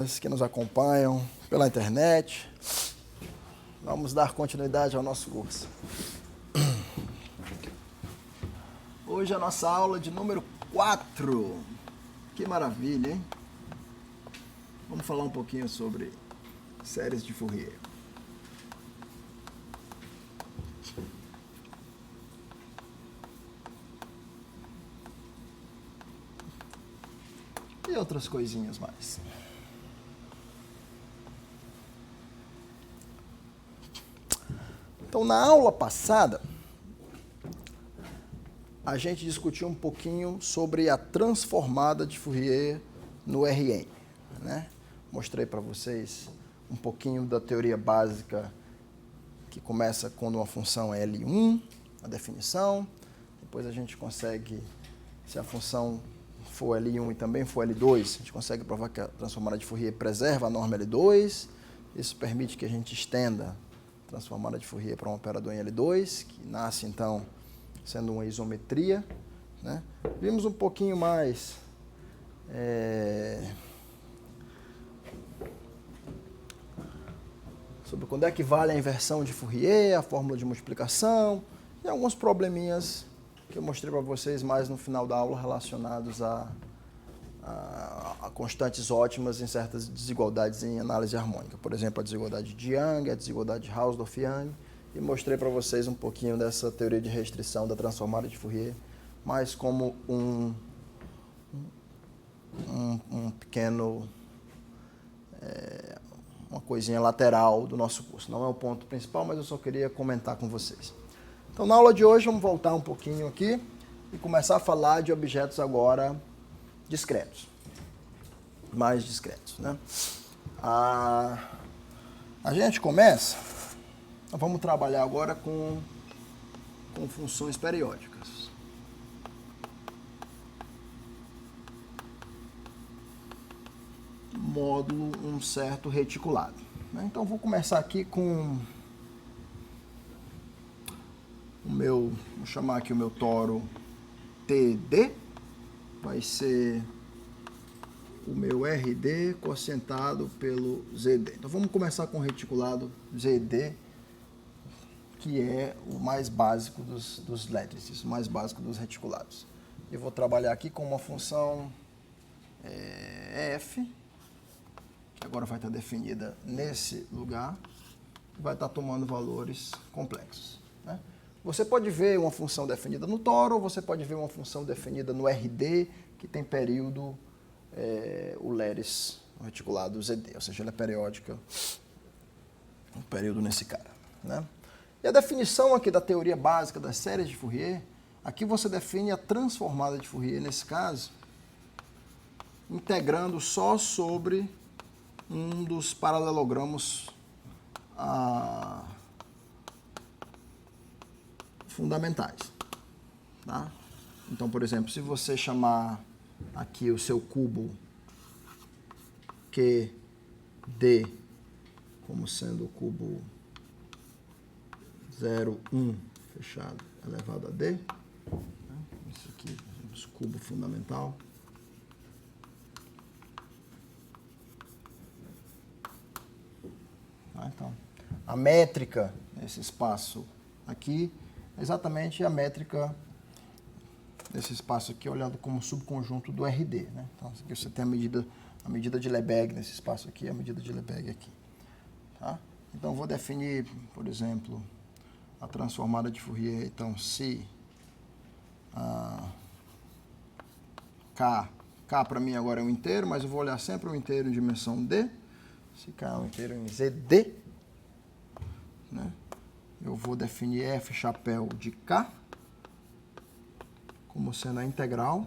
Que nos acompanham pela internet. Vamos dar continuidade ao nosso curso. Hoje é a nossa aula de número 4. Que maravilha, hein? Vamos falar um pouquinho sobre séries de Fourier. E outras coisinhas mais. Então, na aula passada, a gente discutiu um pouquinho sobre a transformada de Fourier no Rn, né? Mostrei para vocês um pouquinho da teoria básica que começa quando uma função é L1, a definição. Depois a gente consegue, se a função for L1 e também for L2, a gente consegue provar que a transformada de Fourier preserva a norma L2. Isso permite que a gente estenda transformada de Fourier para um operador em L2, que nasce, então, sendo uma isometria, né? Vimos um pouquinho mais sobre quando é que vale a inversão de Fourier, a fórmula de multiplicação e alguns probleminhas que eu mostrei para vocês mais no final da aula relacionados a constantes ótimas em certas desigualdades em análise harmônica. Por exemplo, a desigualdade de Young, a desigualdade de Hausdorff-Young, e mostrei para vocês um pouquinho dessa teoria de restrição da transformada de Fourier, mais como um pequeno, uma coisinha lateral do nosso curso. Não é o ponto principal, mas eu só queria comentar com vocês. Então, na aula de hoje, vamos voltar um pouquinho aqui e começar a falar de objetos agora discretos, mais discretos, né? A gente começa, vamos trabalhar agora com funções periódicas. Módulo um certo reticulado, né? Então, vou começar aqui com vou chamar aqui o meu toro TD, vai ser o meu RD quocientado pelo ZD. Então vamos começar com o reticulado ZD, que é o mais básico dos létrices, o mais básico dos reticulados. Eu vou trabalhar aqui com uma função f, que agora vai estar definida nesse lugar, e vai estar tomando valores complexos, né? Você pode ver uma função definida no toro, ou você pode ver uma função definida no RD, que tem período o Leris, o reticulado ZD, ou seja, ele é periódica, um período nesse cara, né? E a definição aqui da teoria básica das séries de Fourier, aqui você define a transformada de Fourier, nesse caso, integrando só sobre um dos paralelogramos fundamentais, tá? Então, por exemplo, se você chamar aqui o seu cubo QD como sendo o cubo 0, 1 fechado elevado a D, né? Isso aqui, o cubo fundamental. Tá? Então, a métrica nesse espaço aqui é exatamente a métrica desse espaço aqui, olhado como subconjunto do RD, né? Então, aqui você tem a medida de Lebesgue nesse espaço aqui, a medida de Lebesgue aqui, tá? Então, vou definir, por exemplo, a transformada de Fourier. Então, se K para mim agora é um inteiro, mas eu vou olhar sempre um inteiro em dimensão D. Se K é um inteiro em ZD, né? Eu vou definir F chapéu de K como sendo a integral,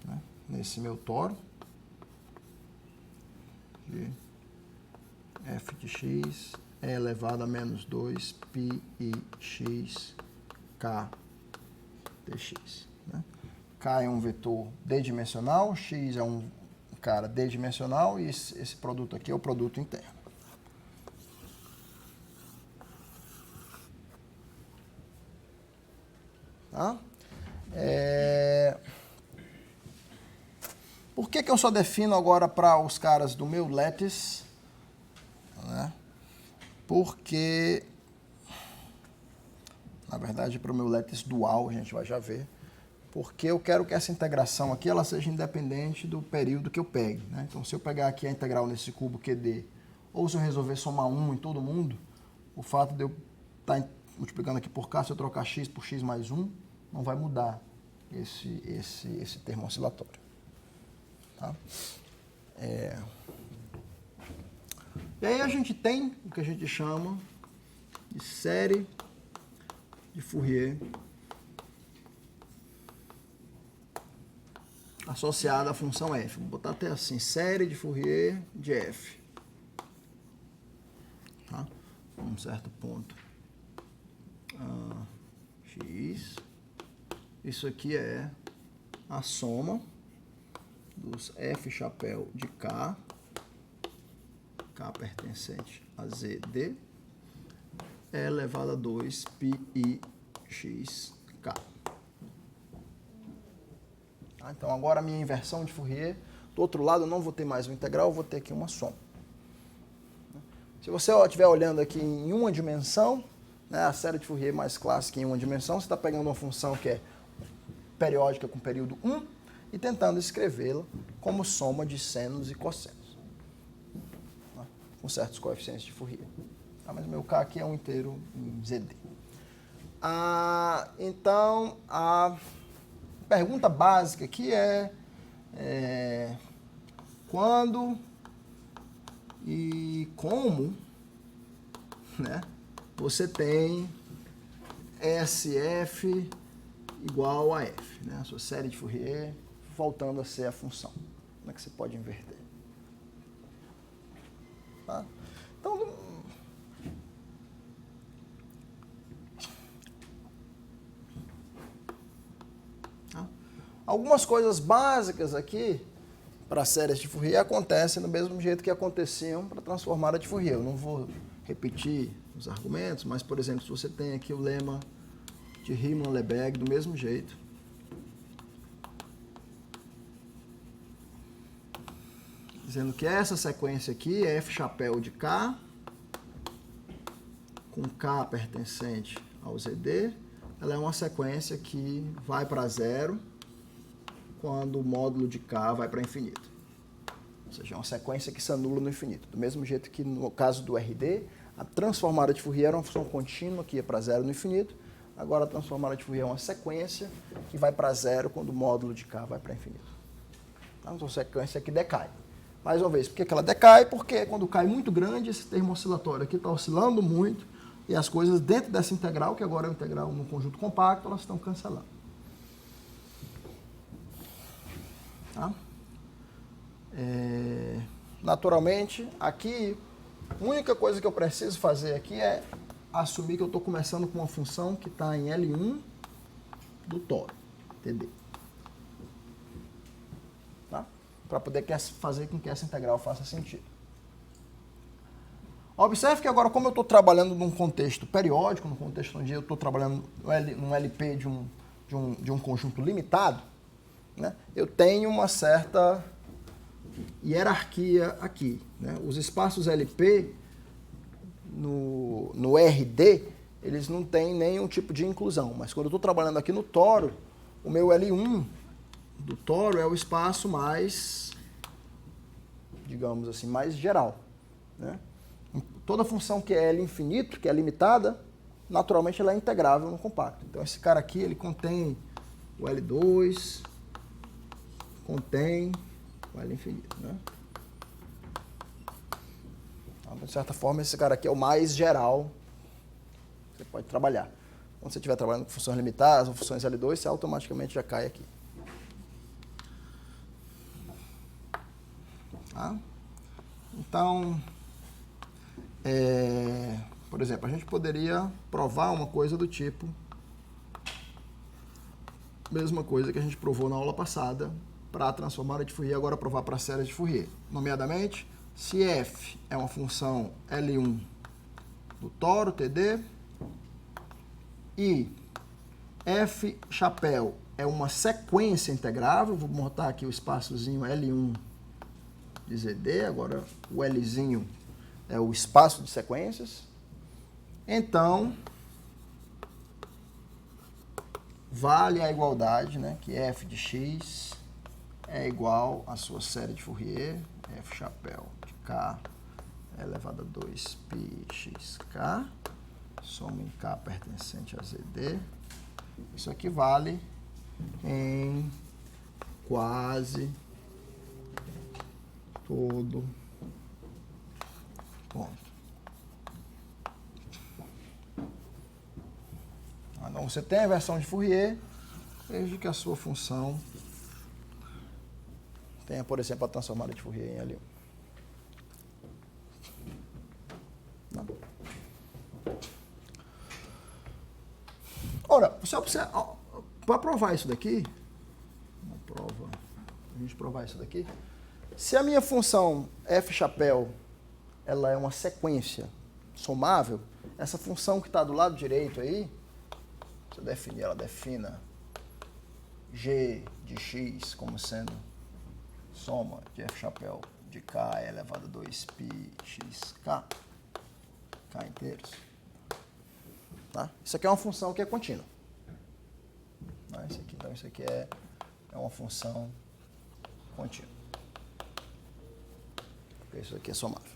né, nesse meu toro, de f de x é elevado a menos 2 π i x k dx, né? K é um vetor d-dimensional, x é um cara d-dimensional e esse produto aqui é o produto interno. Tá? Por que eu só defino agora para os caras do meu lattice? Né? Porque, na verdade, para o meu lattice dual, a gente vai já ver, porque eu quero que essa integração aqui ela seja independente do período que eu pegue. Né? Então, se eu pegar aqui a integral nesse cubo QD, ou se eu resolver somar 1 em todo mundo, o fato de eu estar multiplicando aqui por K, se eu trocar x por x mais 1, não vai mudar esse termo oscilatório. Tá? E aí a gente tem o que a gente chama de série de Fourier associada à função f. Vou botar até assim, série de Fourier de f. Tá? Um certo ponto x. Isso aqui é a soma dos f chapéu de k, k pertencente a zd, e elevado a 2 pi x k. Então, agora a minha inversão de Fourier, do outro lado eu não vou ter mais uma integral, eu vou ter aqui uma soma. Se você estiver olhando aqui em uma dimensão, né, a série de Fourier mais clássica em uma dimensão, você está pegando uma função que é periódica com período 1 e tentando escrevê-la como soma de senos e cossenos, né, com certos coeficientes de Fourier. Mas o meu K aqui é um inteiro em ZD. Então, a pergunta básica aqui é quando e como, né, você tem SF igual a F, né, a sua série de Fourier voltando a ser a função. Como é que você pode inverter? Tá? Então, algumas coisas básicas aqui para séries de Fourier acontecem do mesmo jeito que aconteciam para a transformada de Fourier. Eu não vou repetir os argumentos, mas, por exemplo, se você tem aqui o lema de Riemann-Lebesgue do mesmo jeito, dizendo que essa sequência aqui é f chapéu de k, com k pertencente ao ZD, ela é uma sequência que vai para zero quando o módulo de k vai para infinito. Ou seja, é uma sequência que se anula no infinito. Do mesmo jeito que no caso do RD, a transformada de Fourier era uma função contínua que ia para zero no infinito. Agora a transformada de Fourier é uma sequência que vai para zero quando o módulo de k vai para infinito. Então, é uma sequência que decai. Mais uma vez, por que ela decai? Porque quando cai muito grande, esse termo oscilatório aqui está oscilando muito e as coisas dentro dessa integral, que agora é uma integral num conjunto compacto, elas estão cancelando. Tá? Naturalmente, aqui, a única coisa que eu preciso fazer aqui é assumir que eu estou começando com uma função que está em L1 do toro, TD. Tá? Para poder fazer com que essa integral faça sentido. Observe que agora, como eu estou trabalhando num contexto periódico, num contexto onde eu estou trabalhando num LP de um conjunto limitado, né, eu tenho uma certa hierarquia aqui. Né? Os espaços LP no RD, eles não têm nenhum tipo de inclusão, mas quando eu estou trabalhando aqui no toro, o meu L1 do toro é o espaço mais, digamos assim, mais geral. Né? Toda função que é L infinito, que é limitada, naturalmente ela é integrável no compacto. Então esse cara aqui, ele contém o L2, contém o L infinito. Né? Então, de certa forma, esse cara aqui é o mais geral que você pode trabalhar. Quando você estiver trabalhando com funções limitadas ou funções L2, você automaticamente já cai aqui. Tá? Então, por exemplo, a gente poderia provar uma coisa do tipo, mesma coisa que a gente provou na aula passada, para a transformada de Fourier, agora provar para a série de Fourier. Nomeadamente, se f é uma função L1 do toro, TD, e f chapéu é uma sequência integrável. Vou botar aqui o espaçozinho L1 de ZD. Agora o Lzinho é o espaço de sequências. Então, vale a igualdade, né, que f de x é igual à sua série de Fourier, f chapéu de k elevado a 2πxk, soma em k pertencente a ZD. Isso aqui vale em quase todo ponto. Então, você tem a versão de Fourier, desde que a sua função tenha, por exemplo, a transformada de Fourier em L1. Não. Ora, você observa, para provar isso daqui, a gente provar isso daqui, se a minha função f chapéu ela é uma sequência somável, essa função que está do lado direito aí, você definir, ela defina g de x como sendo soma de f chapéu de k elevado a 2πxk, k inteiros. Tá? Isso aqui é uma função que é contínua. Então, isso aqui é uma função contínua. Porque isso aqui é somável.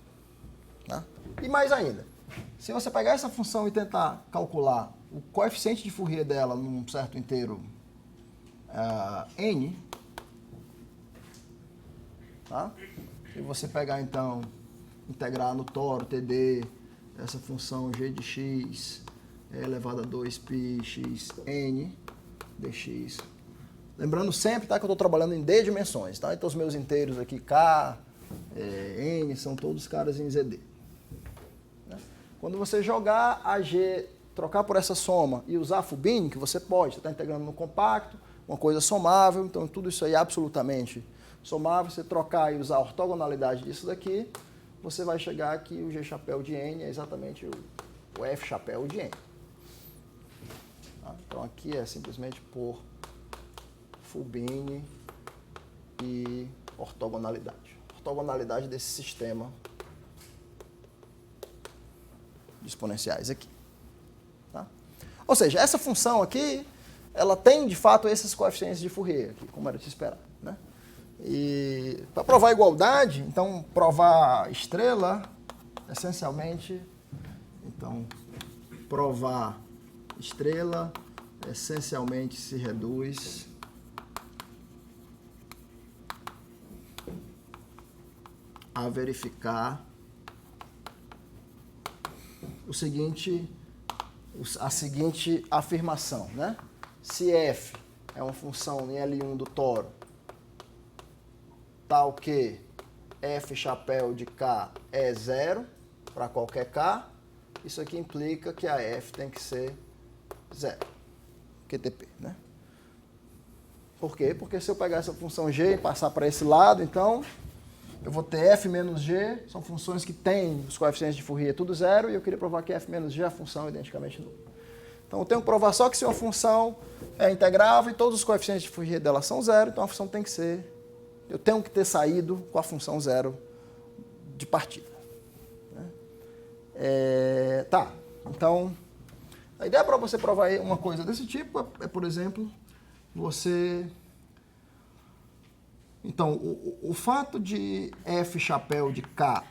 Tá? E mais ainda, se você pegar essa função e tentar calcular o coeficiente de Fourier dela num certo inteiro n, tá? Se você pegar, então, integrar no toro, TD, essa função g de x elevado a 2πxn dx. Lembrando sempre, tá, que eu estou trabalhando em d dimensões, tá? Então, os meus inteiros aqui, k, n, são todos caras em ZD. Né? Quando você jogar a g, trocar por essa soma e usar Fubini, que você pode, você está integrando no compacto, uma coisa somável, então tudo isso aí é absolutamente somável. Você trocar e usar a ortogonalidade disso daqui, você vai chegar que o g chapéu de n é exatamente o f chapéu de n. Tá? Então aqui é simplesmente por Fubini e ortogonalidade. Ortogonalidade desse sistema de exponenciais aqui. Tá? Ou seja, essa função aqui, ela tem de fato esses coeficientes de Fourier, aqui, como era de se esperar. Né? E para provar a igualdade, então provar estrela, essencialmente, então provar estrela essencialmente se reduz a verificar a seguinte afirmação, né? Se f é uma função em L1 do toro, tal que f chapéu de k é zero para qualquer k, isso aqui implica que a f tem que ser zero, QTP, né? Por quê? Porque se eu pegar essa função g e passar para esse lado, então eu vou ter f menos g, são funções que têm os coeficientes de Fourier tudo zero, e eu queria provar que f menos g é a função identicamente nula. Então eu tenho que provar só que se uma função é integrável e todos os coeficientes de Fourier dela são zero, então a função tem que ser, eu tenho que ter saído com a função zero de partida. Né? Tá, então a ideia para você provar uma coisa desse tipo é, por exemplo, você... Então, o fato de f chapéu de k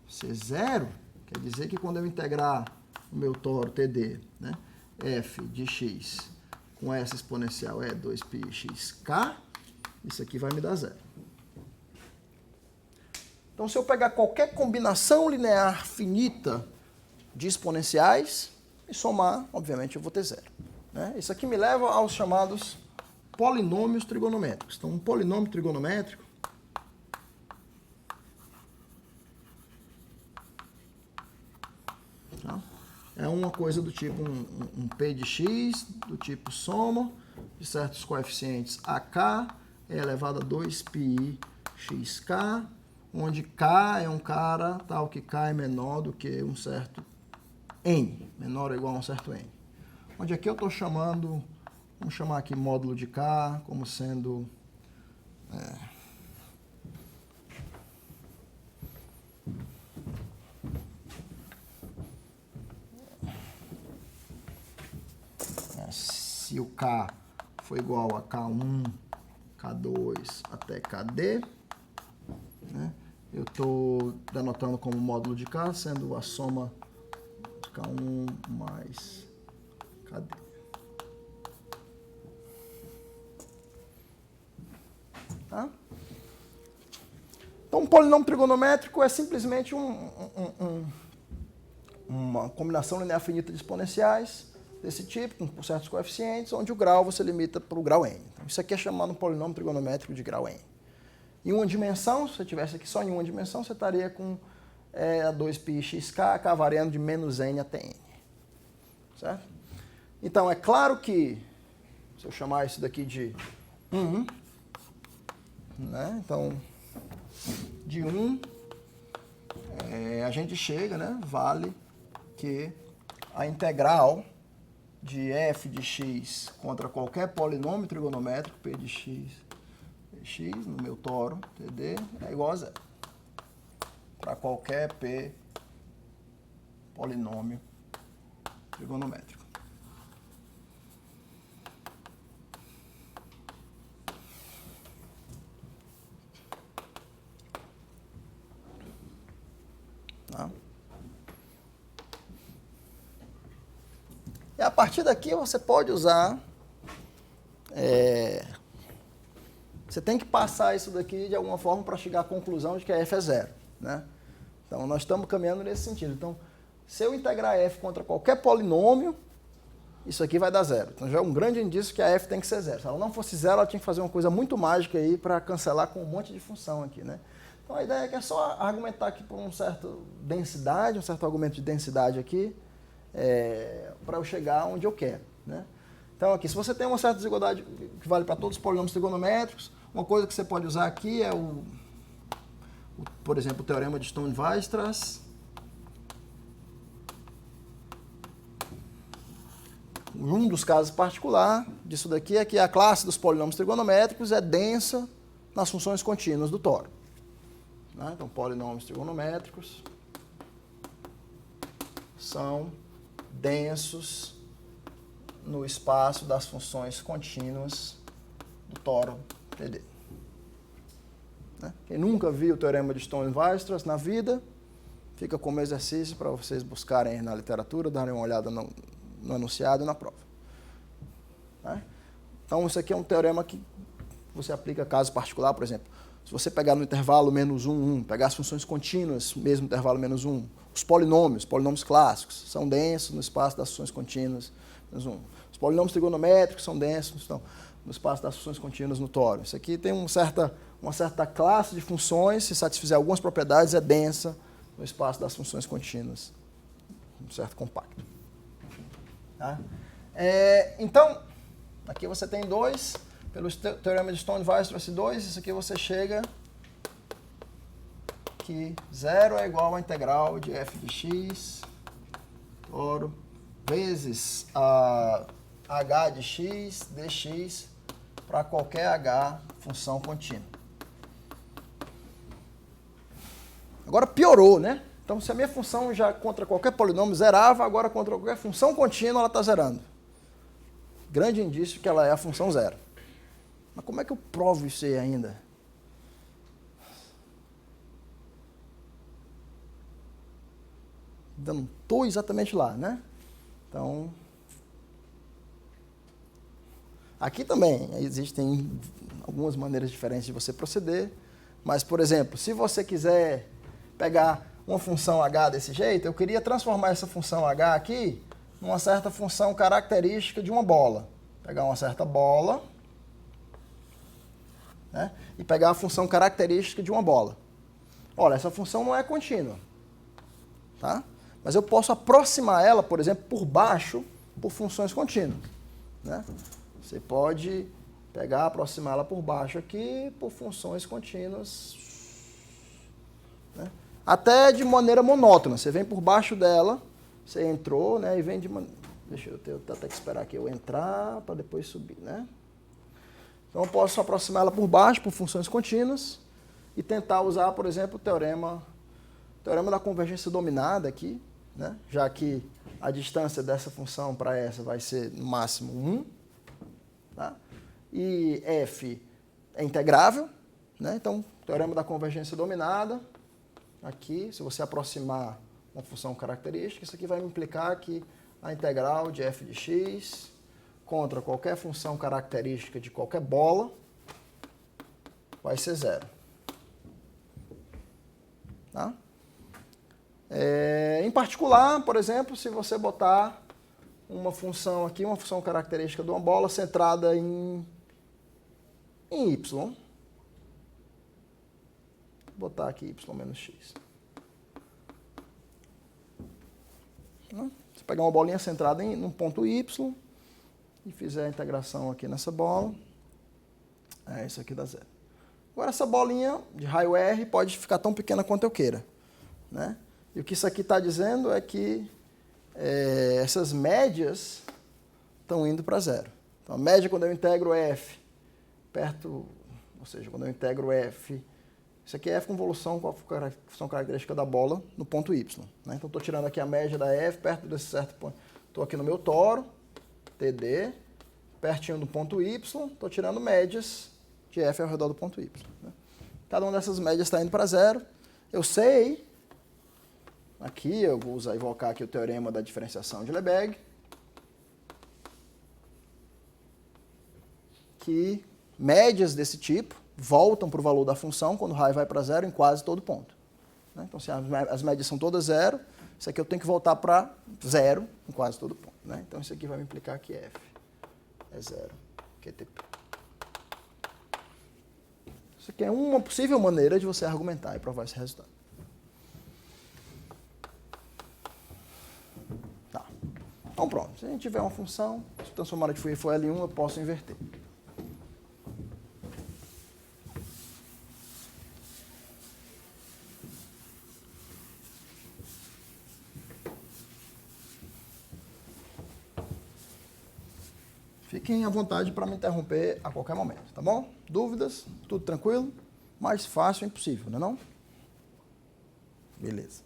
ser zero, quer dizer que quando eu integrar o meu toro TD, né, f de x com essa exponencial é 2πxk, isso aqui vai me dar zero. Então, se eu pegar qualquer combinação linear finita de exponenciais e somar, obviamente eu vou ter zero. Né? Isso aqui me leva aos chamados polinômios trigonométricos. Então, um polinômio trigonométrico tá? É uma coisa do tipo um P de x, do tipo soma de certos coeficientes AK é elevado a 2πxk, onde k é um cara tal que k é menor do que um certo n, menor ou igual a um certo n. Onde aqui eu estou chamando Vamos chamar aqui módulo de K como sendo... se o K for igual a K1, K2 até KD, né? Eu estou denotando como módulo de K, sendo a soma K1 mais KD. Tá? Então, um polinômio trigonométrico é simplesmente uma combinação linear finita de exponenciais desse tipo, com certos coeficientes, onde o grau você limita para o grau n. Então, isso aqui é chamado um polinômio trigonométrico de grau n. Em uma dimensão, se você tivesse aqui só em uma dimensão, você estaria com 2πxk, k variando de menos n até n. Certo? Então, é claro que, se eu chamar isso daqui de 1, né? Então, de 1, a gente chega, né? Vale que a integral de f de x contra qualquer polinômio trigonométrico, p de x, no meu toro, TD, é igual a zero. Para qualquer p polinômio trigonométrico. Tá? E a partir daqui você pode usar... você tem que passar isso daqui de alguma forma para chegar à conclusão de que a f é zero. Né? Então, nós estamos caminhando nesse sentido. Então, se eu integrar f contra qualquer polinômio, isso aqui vai dar zero. Então, já é um grande indício que a f tem que ser zero. Se ela não fosse zero, ela tinha que fazer uma coisa muito mágica aí para cancelar com um monte de função aqui. Né? Então, a ideia é que é só argumentar aqui por um certo argumento de densidade aqui, para eu chegar onde eu quero. Né? Então, aqui, se você tem uma certa desigualdade que vale para todos os polinômios trigonométricos, uma coisa que você pode usar aqui é por exemplo, o teorema de Stone-Weierstrass. Um dos casos particulares disso daqui é que a classe dos polinômios trigonométricos é densa nas funções contínuas do toro. Né? Então, polinômios trigonométricos são densos no espaço das funções contínuas do toro TD. Né? Quem nunca viu o teorema de Stone-Weierstrass na vida, fica como exercício para vocês buscarem na literatura, darem uma olhada no enunciado e na prova. Né? Então, isso aqui é um teorema que você aplica caso particular, por exemplo. Se você pegar no intervalo menos 1, 1, pegar as funções contínuas, mesmo intervalo menos 1, os polinômios clássicos, são densos no espaço das funções contínuas menos 1. Os polinômios trigonométricos são densos no espaço das funções contínuas no toro. Isso aqui tem uma certa classe de funções, se satisfizer algumas propriedades, é densa no espaço das funções contínuas, um certo compacto. Tá? Então, aqui você tem 2, pelo teorema de Stone-Weierstrass 2, isso aqui você chega que 0 é igual à integral de f de x, toro, vezes a h de x, dx, para qualquer h função contínua. Agora piorou, né? Então, se a minha função já contra qualquer polinômio zerava, agora contra qualquer função contínua ela está zerando. Grande indício que ela é a função zero. Mas como é que eu provo isso aí ainda? Ainda não estou exatamente lá, né? Então, aqui também existem algumas maneiras diferentes de você proceder, mas, por exemplo, se você quiser pegar uma função h desse jeito, eu queria transformar essa função h aqui numa certa função característica de uma bola. Pegar uma certa bola, né, e pegar a função característica de uma bola. Olha, essa função não é contínua, tá? Mas eu posso aproximar ela, por exemplo, por baixo, por funções contínuas. Né? Você pode pegar, aproximar ela por baixo aqui, por funções contínuas, né? Até de maneira monótona. Você vem por baixo dela, você entrou, né, e vem Deixa eu até que esperar aqui eu entrar para depois subir, né? Então eu posso aproximar ela por baixo, por funções contínuas, e tentar usar, por exemplo, o teorema da convergência dominada aqui, né? Já que a distância dessa função para essa vai ser no máximo 1, tá? E f é integrável, né? Então, teorema da convergência dominada, aqui, se você aproximar uma função característica, isso aqui vai me implicar que a integral de f de x contra qualquer função característica de qualquer bola vai ser zero. Tá? Em particular, por exemplo, se você botar uma função aqui, uma função característica de uma bola centrada em y, vou botar aqui y menos x. Se pegar uma bolinha centrada num ponto y e fizer a integração aqui nessa bola, isso aqui dá zero. Agora essa bolinha de raio R pode ficar tão pequena quanto eu queira, né? E o que isso aqui está dizendo é que essas médias estão indo para zero. Então a média quando eu integro f ou seja, quando eu integro f, isso aqui é f convolução com a função característica da bola no ponto y, né? Então estou tirando aqui a média da f perto desse certo ponto. Estou aqui no meu toro, TD, pertinho do ponto y, estou tirando médias de f ao redor do ponto y. Né? Cada uma dessas médias está indo para zero. Eu sei, aqui eu vou invocar aqui o teorema da diferenciação de Lebesgue, que médias desse tipo voltam para o valor da função quando o raio vai para zero em quase todo ponto. Né? Então, se as médias são todas zero, isso aqui eu tenho que voltar para zero em quase todo ponto. Né? Então, isso aqui vai me implicar que f é zero, QTP. Isso aqui é uma possível maneira de você argumentar e provar esse resultado. Tá. Então, pronto. Se a gente tiver uma função, se a transformada de Fourier for L1, eu posso inverter. Fiquem à vontade para me interromper a qualquer momento, tá bom? Dúvidas? Tudo tranquilo? Mais fácil impossível, não é não? Beleza.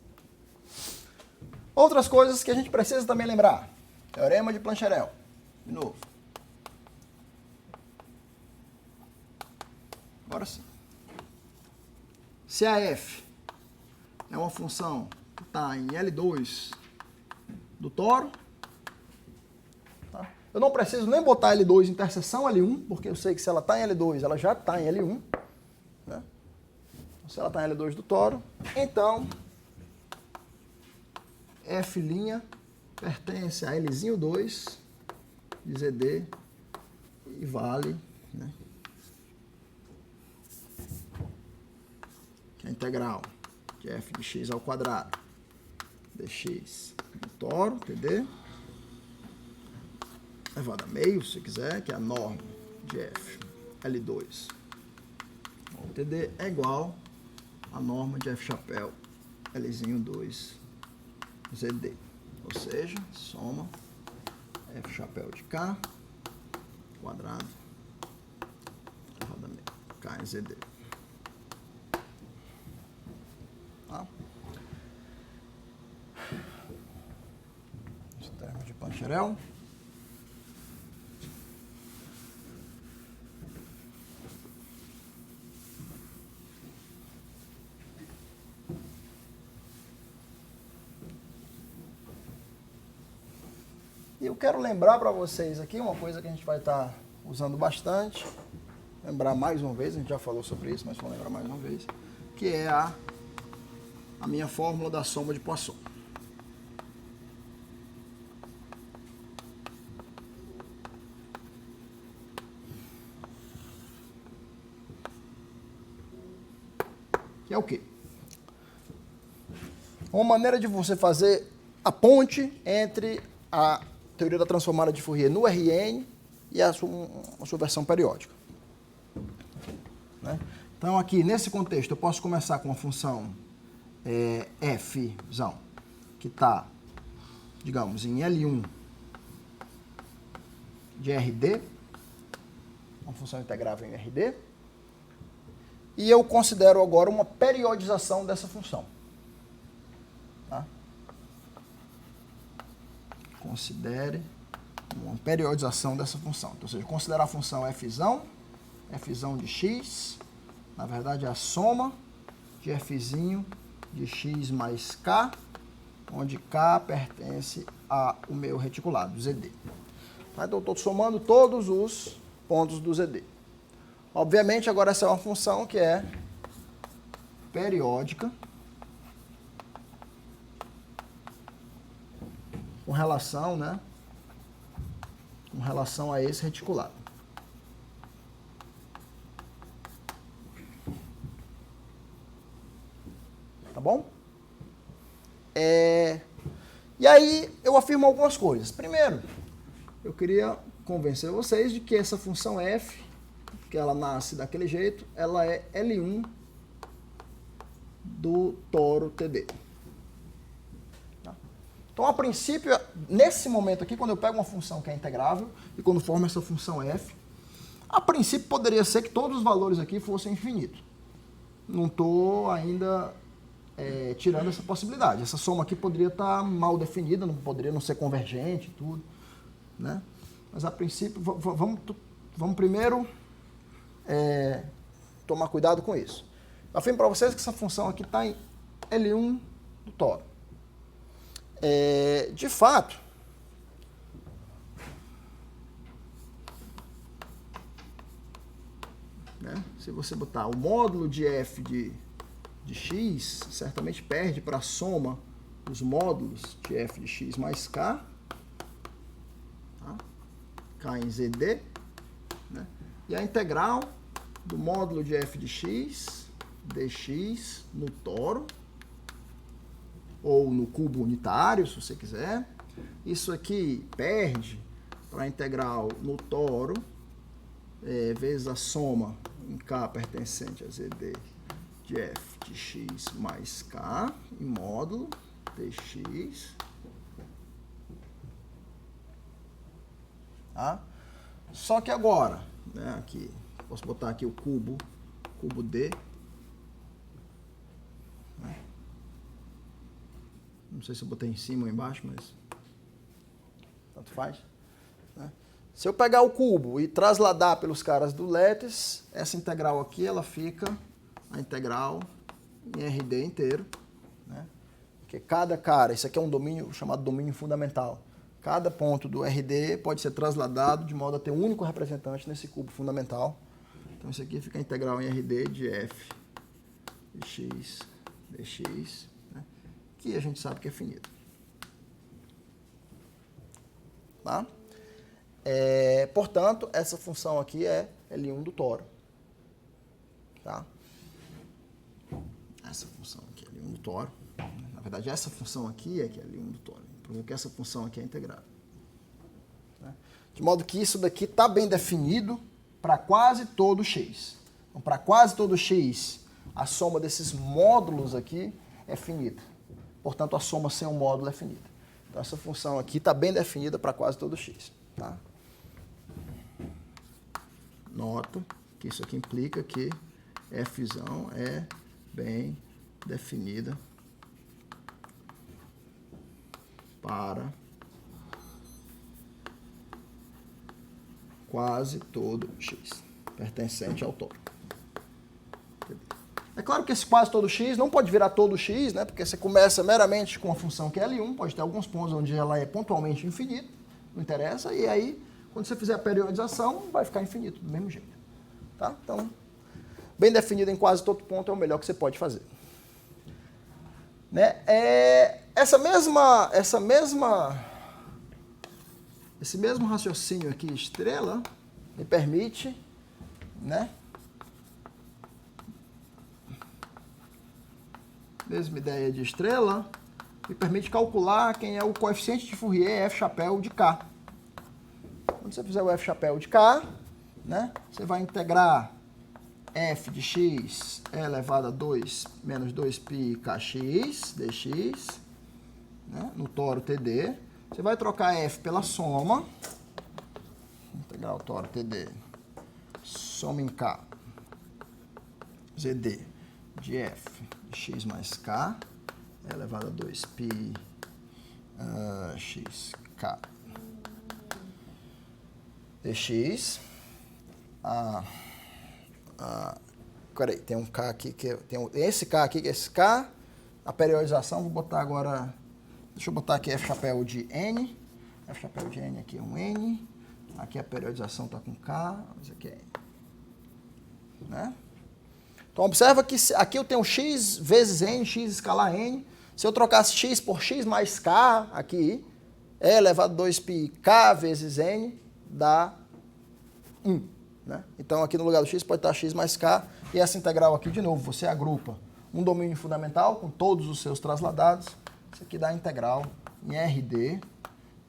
Outras coisas que a gente precisa também lembrar. Teorema de Plancherel. De novo. Agora sim. Se a f é uma função que está em L2 do toro, eu não preciso nem botar L2 interseção L1, porque eu sei que se ela está em L2, ela já está em L1. Né? Se ela está em L2 do toro, então F' pertence a Lzinho 2 de ZD e vale, né? Que é a integral de f de x ao quadrado dx do toro, TD, elevado a meio, se quiser, que é a norma de f L2 ao TD é igual à norma de f chapéu Lzinho 2 ZD. Ou seja, soma f chapéu de k quadrado elevado a meio, k em ZD. Tá? Esse termo de Plancherel. E eu quero lembrar para vocês aqui uma coisa que a gente vai estar usando bastante, lembrar mais uma vez, a gente já falou sobre isso, mas vou lembrar mais uma vez, que é a minha fórmula da soma de Poisson. Que é o quê? Uma maneira de você fazer a ponte entre a teoria da transformada de Fourier no RN e a sua versão periódica. Né? Então, aqui, nesse contexto, eu posso começar com uma função f, que está, digamos, em L1 de RD, uma função integrável em RD, e eu considero agora uma periodização dessa função. Tá? Considere uma periodização dessa função. Então, ou seja, considerar a função fzão de x, na verdade é a soma de fzinho de x mais k, onde k pertence ao meu reticulado, ZD. Tá? Então, eu estou somando todos os pontos do ZD. Obviamente, agora essa é uma função que é periódica com relação, né, com relação a esse reticulado. Tá bom? E aí eu afirmo algumas coisas. Primeiro, eu queria convencer vocês de que essa função f, que ela nasce daquele jeito, ela é L1 do toro TD. Tá? Então, a princípio, nesse momento aqui, quando eu pego uma função que é integrável e quando formo essa função f, a princípio poderia ser que todos os valores aqui fossem infinitos. Não estou ainda tirando essa possibilidade. Essa soma aqui poderia estar mal definida, não poderia não ser convergente e tudo, né? Mas a princípio, vamos primeiro tomar cuidado com isso. Eu afirmo para vocês que essa função aqui está em L1 do toro. De fato, né, se você botar o módulo de f de x, certamente perde para a soma dos módulos de f de x mais k, tá? K em ZD, né? E a integral do módulo de f de x dx no toro, ou no cubo unitário, se você quiser. Isso aqui perde para a integral no toro, vezes a soma em k pertencente a ZD de f de x mais k, em módulo dx. Tá? Só que agora, né, aqui, posso botar aqui o cubo d. Né? Não sei se eu botei em cima ou embaixo, mas tanto faz. Né? Se eu pegar o cubo e trasladar pelos caras do Letes, essa integral aqui, ela fica a integral em RD inteiro, né? Porque cada cara, isso aqui é um domínio chamado domínio fundamental. Cada ponto do RD pode ser trasladado de modo a ter um único representante nesse cubo fundamental. Então isso aqui fica a integral em RD de f de x dx, né? Que a gente sabe que é finito. Tá? Portanto, essa função aqui é L1 do toro. Tá? Essa função aqui é L1 do toro. Na verdade, essa função aqui é que é L1 do toro. Porque essa função aqui é integrável. Né? De modo que isso daqui está bem definido para quase todo x. Então, para quase todo x, a soma desses módulos aqui é finita. Portanto, a soma sem um módulo é finita. Então, essa função aqui está bem definida para quase todo x. Tá? Nota que isso aqui implica que fzão é bem definida para quase todo x pertencente ao toro. É claro que esse quase todo x não pode virar todo x, né? Porque você começa meramente com uma função que é L1, pode ter alguns pontos onde ela é pontualmente infinita, não interessa, e aí, quando você fizer a periodização, vai ficar infinito do mesmo jeito. Tá? Então, bem definido em quase todo ponto é o melhor que você pode fazer. Né? Esse mesmo raciocínio aqui, estrela, me permite, né? Mesma ideia de estrela, me permite calcular quem é o coeficiente de Fourier F chapéu de K. Quando você fizer o F chapéu de K, né, você vai integrar f de x elevado a 2 menos 2π kx dx, né, no toro TD. Você vai trocar f pela soma, integral tora TD, soma em K, ZD de F de x mais K elevado a 2π xk dx. Peraí, tem um K aqui, esse K aqui, que é esse K, a periodização, vou botar agora, deixa eu botar aqui F chapéu de N, F chapéu de N aqui é um N, aqui a periodização está com K, mas aqui é N. Né? Então observa que aqui eu tenho x vezes N, x escalar N, se eu trocasse x por x mais K aqui, E elevado a 2π K vezes N, dá 1. Né? Então aqui no lugar do x pode estar x mais K, e essa integral aqui de novo, você agrupa um domínio fundamental com todos os seus transladados, isso aqui dá a integral em RD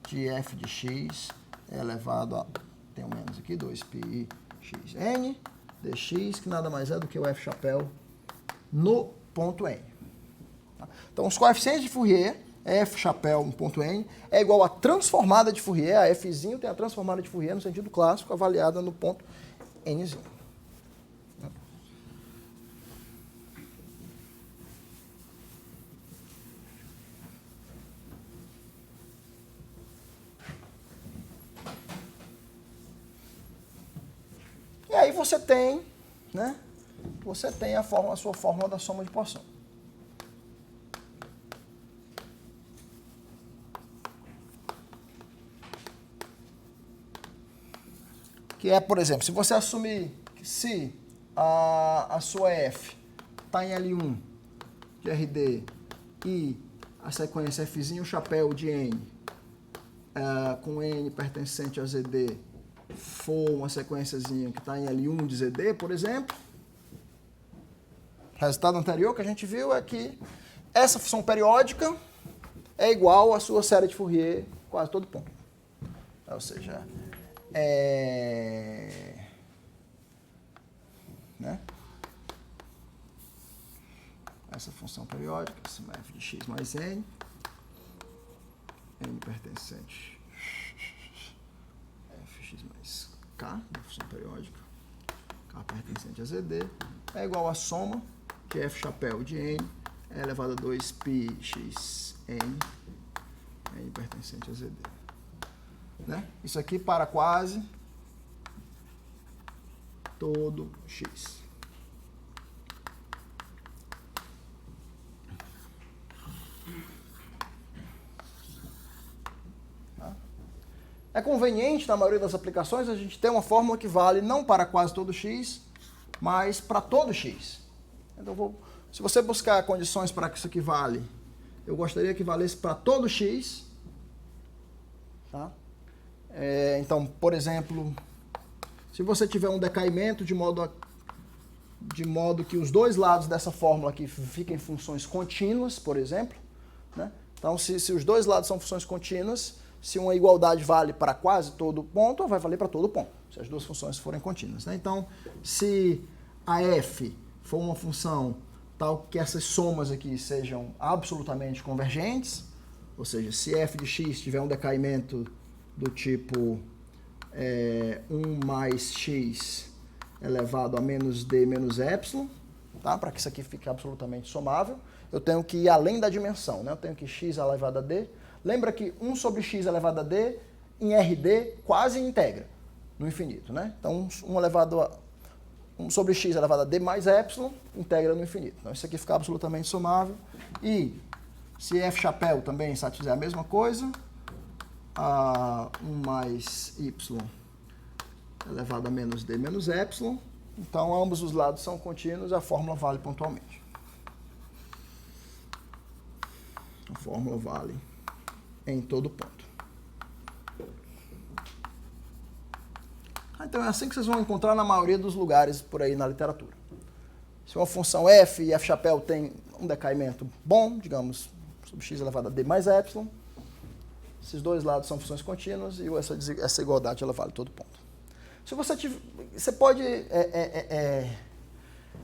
de f de x elevado a, tem um menos aqui, 2π xn dx, que nada mais é do que o f chapéu no ponto n. Então os coeficientes de Fourier, f chapéu no ponto n, é igual a transformada de Fourier, a fzinho tem a transformada de Fourier no sentido clássico, avaliada no ponto nzinho. E aí você tem, né? Você tem a sua fórmula da soma de Poisson. Que é, por exemplo, se você assumir que se a sua f está em L1 de RD e a sequência fzinho chapéu de N com N pertencente a ZD for uma sequenciazinha que está em L1 de ZD, por exemplo, o resultado anterior que a gente viu é que essa função periódica é igual à sua série de Fourier quase todo ponto. Ou seja, né? Essa função periódica, acima f de x mais n, n pertencente fx mais k, da função periódica, k pertencente a zd, é igual à soma de f chapéu de n elevado a 2π xn, n pertencente a zd. Né? Isso aqui para quase todo x. Tá? É conveniente, na maioria das aplicações, a gente ter uma fórmula que vale não para quase todo x, mas para todo x. Então, se você buscar condições para que isso aqui vale, eu gostaria que valesse para todo x. Tá? Então, por exemplo, se você tiver um decaimento de modo que os dois lados dessa fórmula aqui fiquem funções contínuas, por exemplo, né? Então, se os dois lados são funções contínuas, se uma igualdade vale para quase todo ponto, vai valer para todo ponto, se as duas funções forem contínuas. Né? Então, se a f for uma função tal que essas somas aqui sejam absolutamente convergentes, ou seja, se f de x tiver um decaimento do tipo 1 mais x elevado a menos d menos epsilon, tá? Para que isso aqui fique absolutamente somável, eu tenho que ir além da dimensão, né? Eu tenho que x elevado a d. Lembra que 1 sobre x elevado a d em RD quase integra no infinito, né? Então 1 sobre x elevado a d mais epsilon integra no infinito. Então isso aqui fica absolutamente somável. E se f chapéu também satisfizer a mesma coisa, 1 mais y elevado a menos d menos epsilon, então ambos os lados são contínuos e a fórmula vale pontualmente. A fórmula vale em todo ponto. Então é assim que vocês vão encontrar na maioria dos lugares por aí na literatura. Se uma função f e f chapéu tem um decaimento bom, digamos, sobre x elevado a d mais epsilon, esses dois lados são funções contínuas e essa igualdade ela vale todo ponto. Se você pode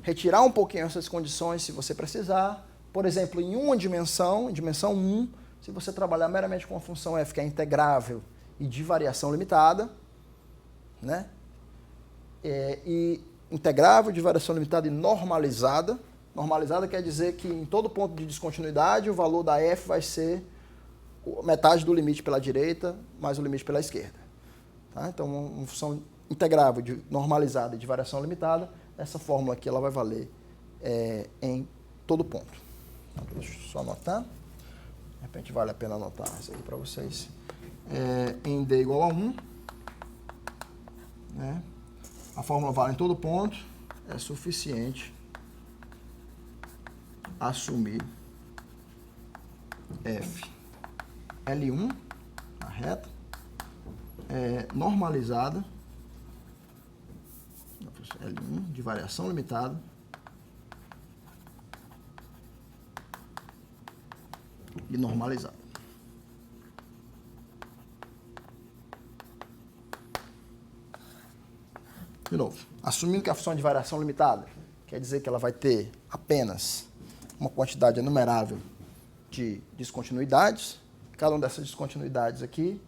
retirar um pouquinho essas condições se você precisar. Por exemplo, em uma dimensão, em dimensão 1, se você trabalhar meramente com uma função f que é integrável e de variação limitada, né? E integrável de variação limitada e normalizada. Normalizada quer dizer que em todo ponto de descontinuidade o valor da f vai ser metade do limite pela direita mais o limite pela esquerda. Tá? Então, uma função integrável de normalizada e de variação limitada, essa fórmula aqui ela vai valer em todo ponto. Então, deixa eu só anotar. De repente vale a pena anotar isso aqui para vocês. Em D igual a 1, né? A fórmula vale em todo ponto, é suficiente assumir f L1, a reta, normalizada, L1 de variação limitada, e normalizada. De novo, assumindo que a função é de variação limitada quer dizer que ela vai ter apenas uma quantidade enumerável de descontinuidades. Cada uma dessas descontinuidades aqui,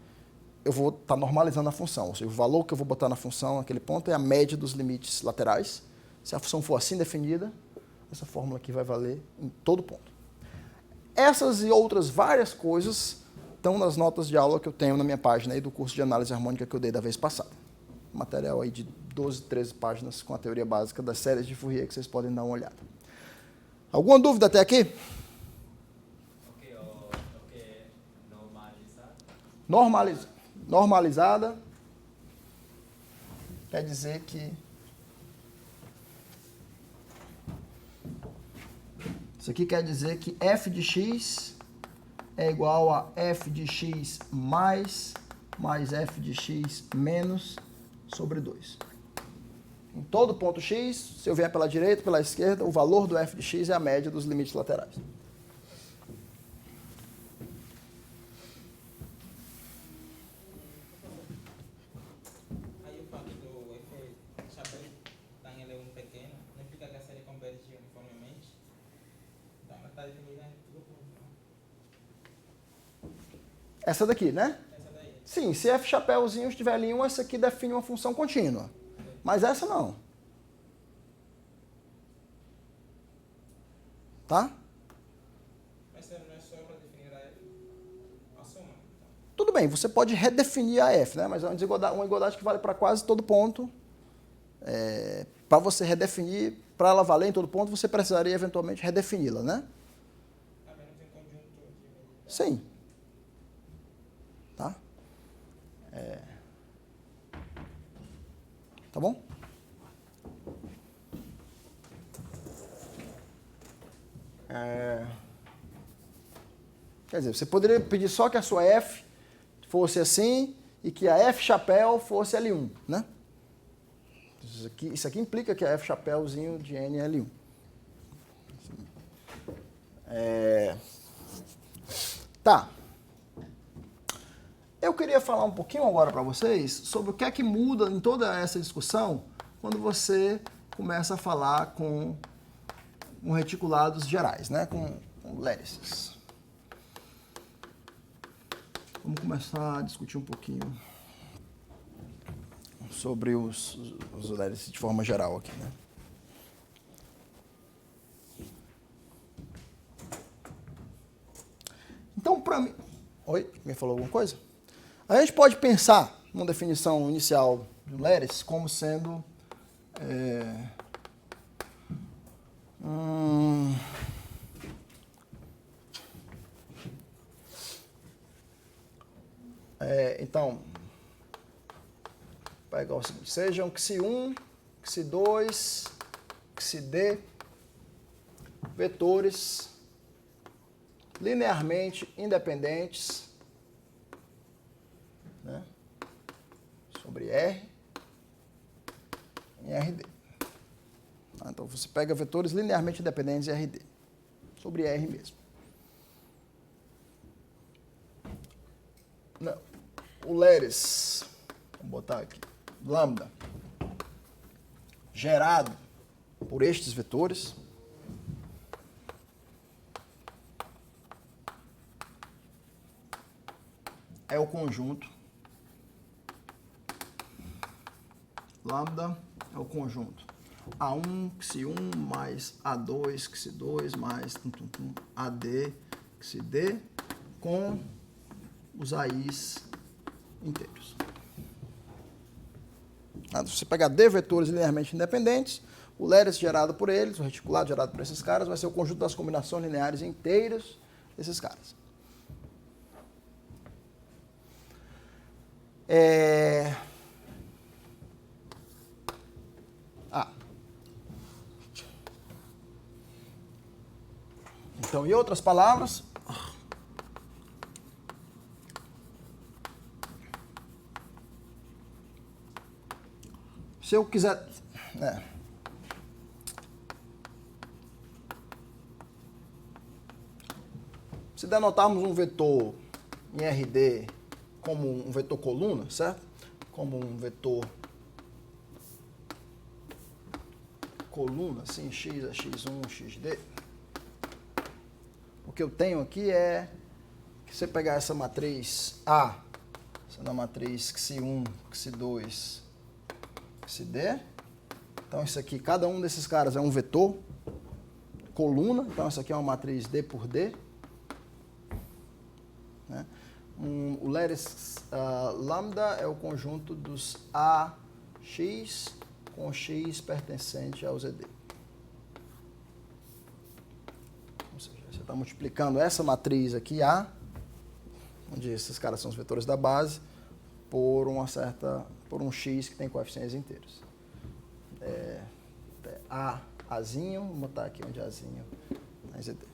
eu vou estar normalizando a função. Ou seja, o valor que eu vou botar na função naquele ponto é a média dos limites laterais. Se a função for assim definida, essa fórmula aqui vai valer em todo ponto. Essas e outras várias coisas estão nas notas de aula que eu tenho na minha página aí do curso de análise harmônica que eu dei da vez passada. Material aí de 12, 13 páginas com a teoria básica das séries de Fourier que vocês podem dar uma olhada. Alguma dúvida até aqui? Normalizada quer dizer que isso aqui quer dizer que f de x é igual a f de x mais f de x menos sobre 2. Em todo ponto x, se eu vier pela direita, pela esquerda, o valor do f de x é a média dos limites laterais. Aí o fato do f chapéu estar em L1 pequeno, não implica que a série converge uniformemente? Então, ela está definida em tudo ponto. Essa daqui, né? Essa daí. Sim, se f chapéuzinho estiver em 1, essa aqui define uma função contínua. Mas essa não. Tá? Mas não é só para definir a f, a soma. Então. Tudo bem, você pode redefinir a f, né? Mas é uma igualdade que vale para quase todo ponto. Para você redefinir, para ela valer em todo ponto, você precisaria eventualmente redefini-la, né? A menos em conjunto de medidas. Sim. Tá? Tá bom? Quer dizer, você poderia pedir só que a sua f fosse assim e que a f chapéu fosse L1, né? Isso aqui implica que a f chapéuzinho de n é L1. Tá. Eu queria falar um pouquinho agora para vocês sobre o que é que muda em toda essa discussão quando você começa a falar com reticulados gerais, né? Com lattices. Vamos começar a discutir um pouquinho sobre os lattices de forma geral aqui, né? Então, para mim... Oi? Me falou alguma coisa? A gente pode pensar numa definição inicial de um lattice como sendo... então, pegar o seguinte, sejam xi1, xi2, xd, vetores linearmente independentes, né, sobre R em RD. Então, você pega vetores linearmente independentes em RD, sobre R mesmo. Não. O lattice, vamos botar aqui, lambda, gerado por estes vetores, é o conjunto lambda é o conjunto A1, xi1, mais A2, xi2, mais AD, xd, com os AIs inteiros. Se você pegar D vetores linearmente independentes, o lattice gerado por eles, o reticulado gerado por esses caras, vai ser o conjunto das combinações lineares inteiras desses caras. Então, em outras palavras, se eu quiser... Se denotarmos um vetor em RD como um vetor coluna, certo? Como um vetor coluna, assim, x é x1, xd. O que eu tenho aqui é que se você pegar essa matriz A, sendo a matriz xi1, xi2, xd, então isso aqui, cada um desses caras é um vetor coluna, então essa aqui é uma matriz D por D. Né? O lattice lambda é o conjunto dos AX com x pertencente ao ZD. Ou seja, você está multiplicando essa matriz aqui, A, onde esses caras são os vetores da base, por um x que tem coeficientes inteiros. Azinho, vou botar aqui onde é Azinho, na ZD.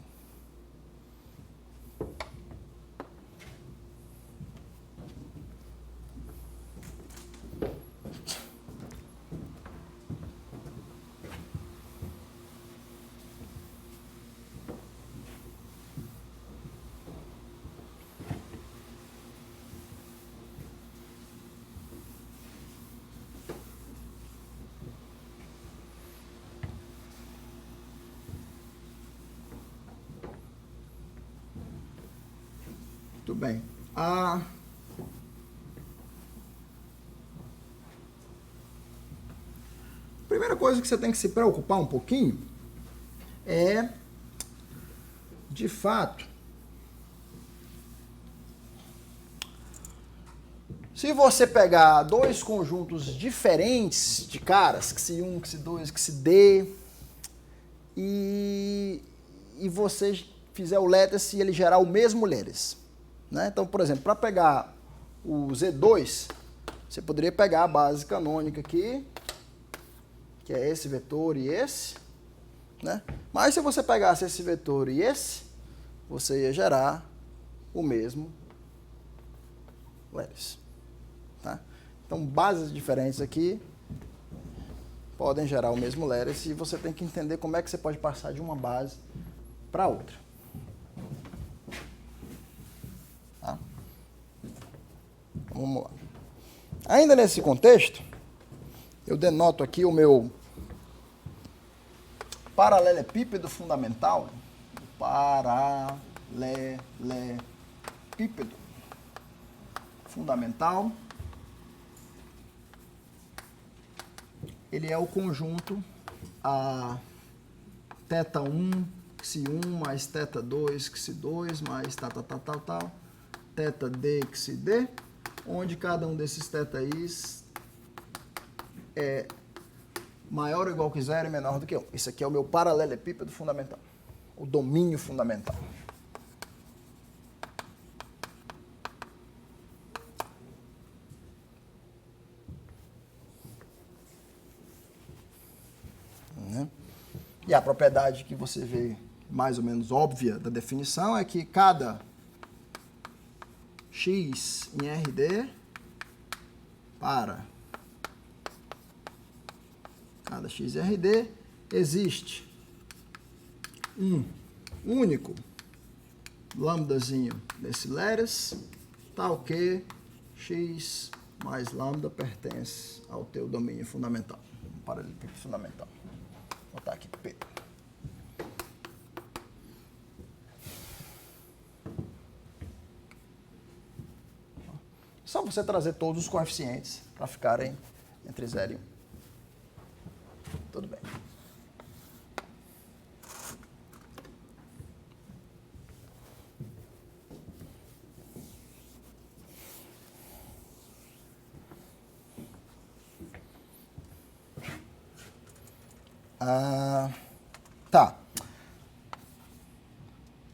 Muito bem. A primeira coisa que você tem que se preocupar um pouquinho é, de fato, se você pegar dois conjuntos diferentes de caras, xi1, xi2, xd, e você fizer o lattice e ele gerar o mesmo lattice. Né? Então, por exemplo, para pegar o Z2, você poderia pegar a base canônica aqui, que é esse vetor e esse. Né? Mas se você pegasse esse vetor e esse, você ia gerar o mesmo lattice. Tá? Então, bases diferentes aqui podem gerar o mesmo lattice e você tem que entender como é que você pode passar de uma base para outra. Tá? Então, vamos lá. Ainda nesse contexto, eu denoto aqui o meu paralelepípedo fundamental. Paralelepípedo fundamental. Ele é o conjunto θ1, xi1 mais θ2, xi2 mais tal, θd, xd, onde cada um desses θi's é maior ou igual que zero e menor do que 1. Isso aqui é o meu paralelepípedo fundamental, o domínio fundamental. E a propriedade que você vê mais ou menos óbvia da definição é que cada x em RD para cada x em RD existe um único lambdazinho desse lattice, tal que x mais lambda pertence ao teu domínio fundamental, paralelepípedo fundamental. Vou botar aqui P. Só você trazer todos os coeficientes para ficarem entre 0 e 1. Tá.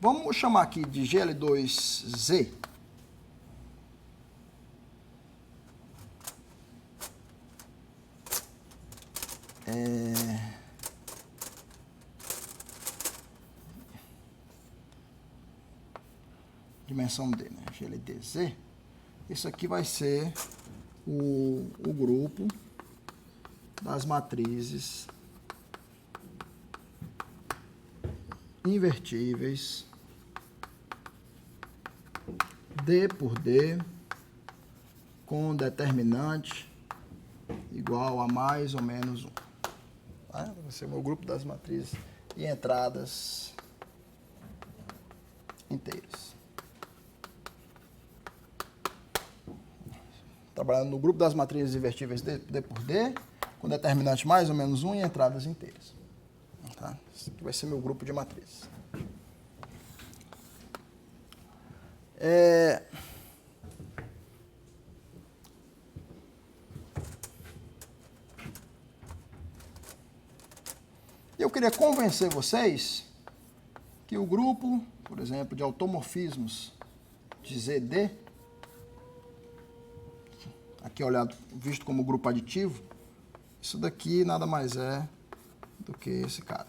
Vamos chamar aqui de GL2Z. Dimensão D, né? GLDZ. Isso aqui vai ser o grupo das matrizes invertíveis D por D com determinante igual a mais ou menos 1. Vai ser o meu grupo das matrizes e entradas inteiras. Trabalhando no grupo das matrizes invertíveis D por D, com determinante mais ou menos 1 e entradas inteiras. Tá? Esse aqui vai ser meu grupo de matrizes. Eu queria convencer vocês que o grupo, por exemplo, de automorfismos de ZD, aqui olhado, visto como grupo aditivo, isso daqui nada mais é do que esse cara.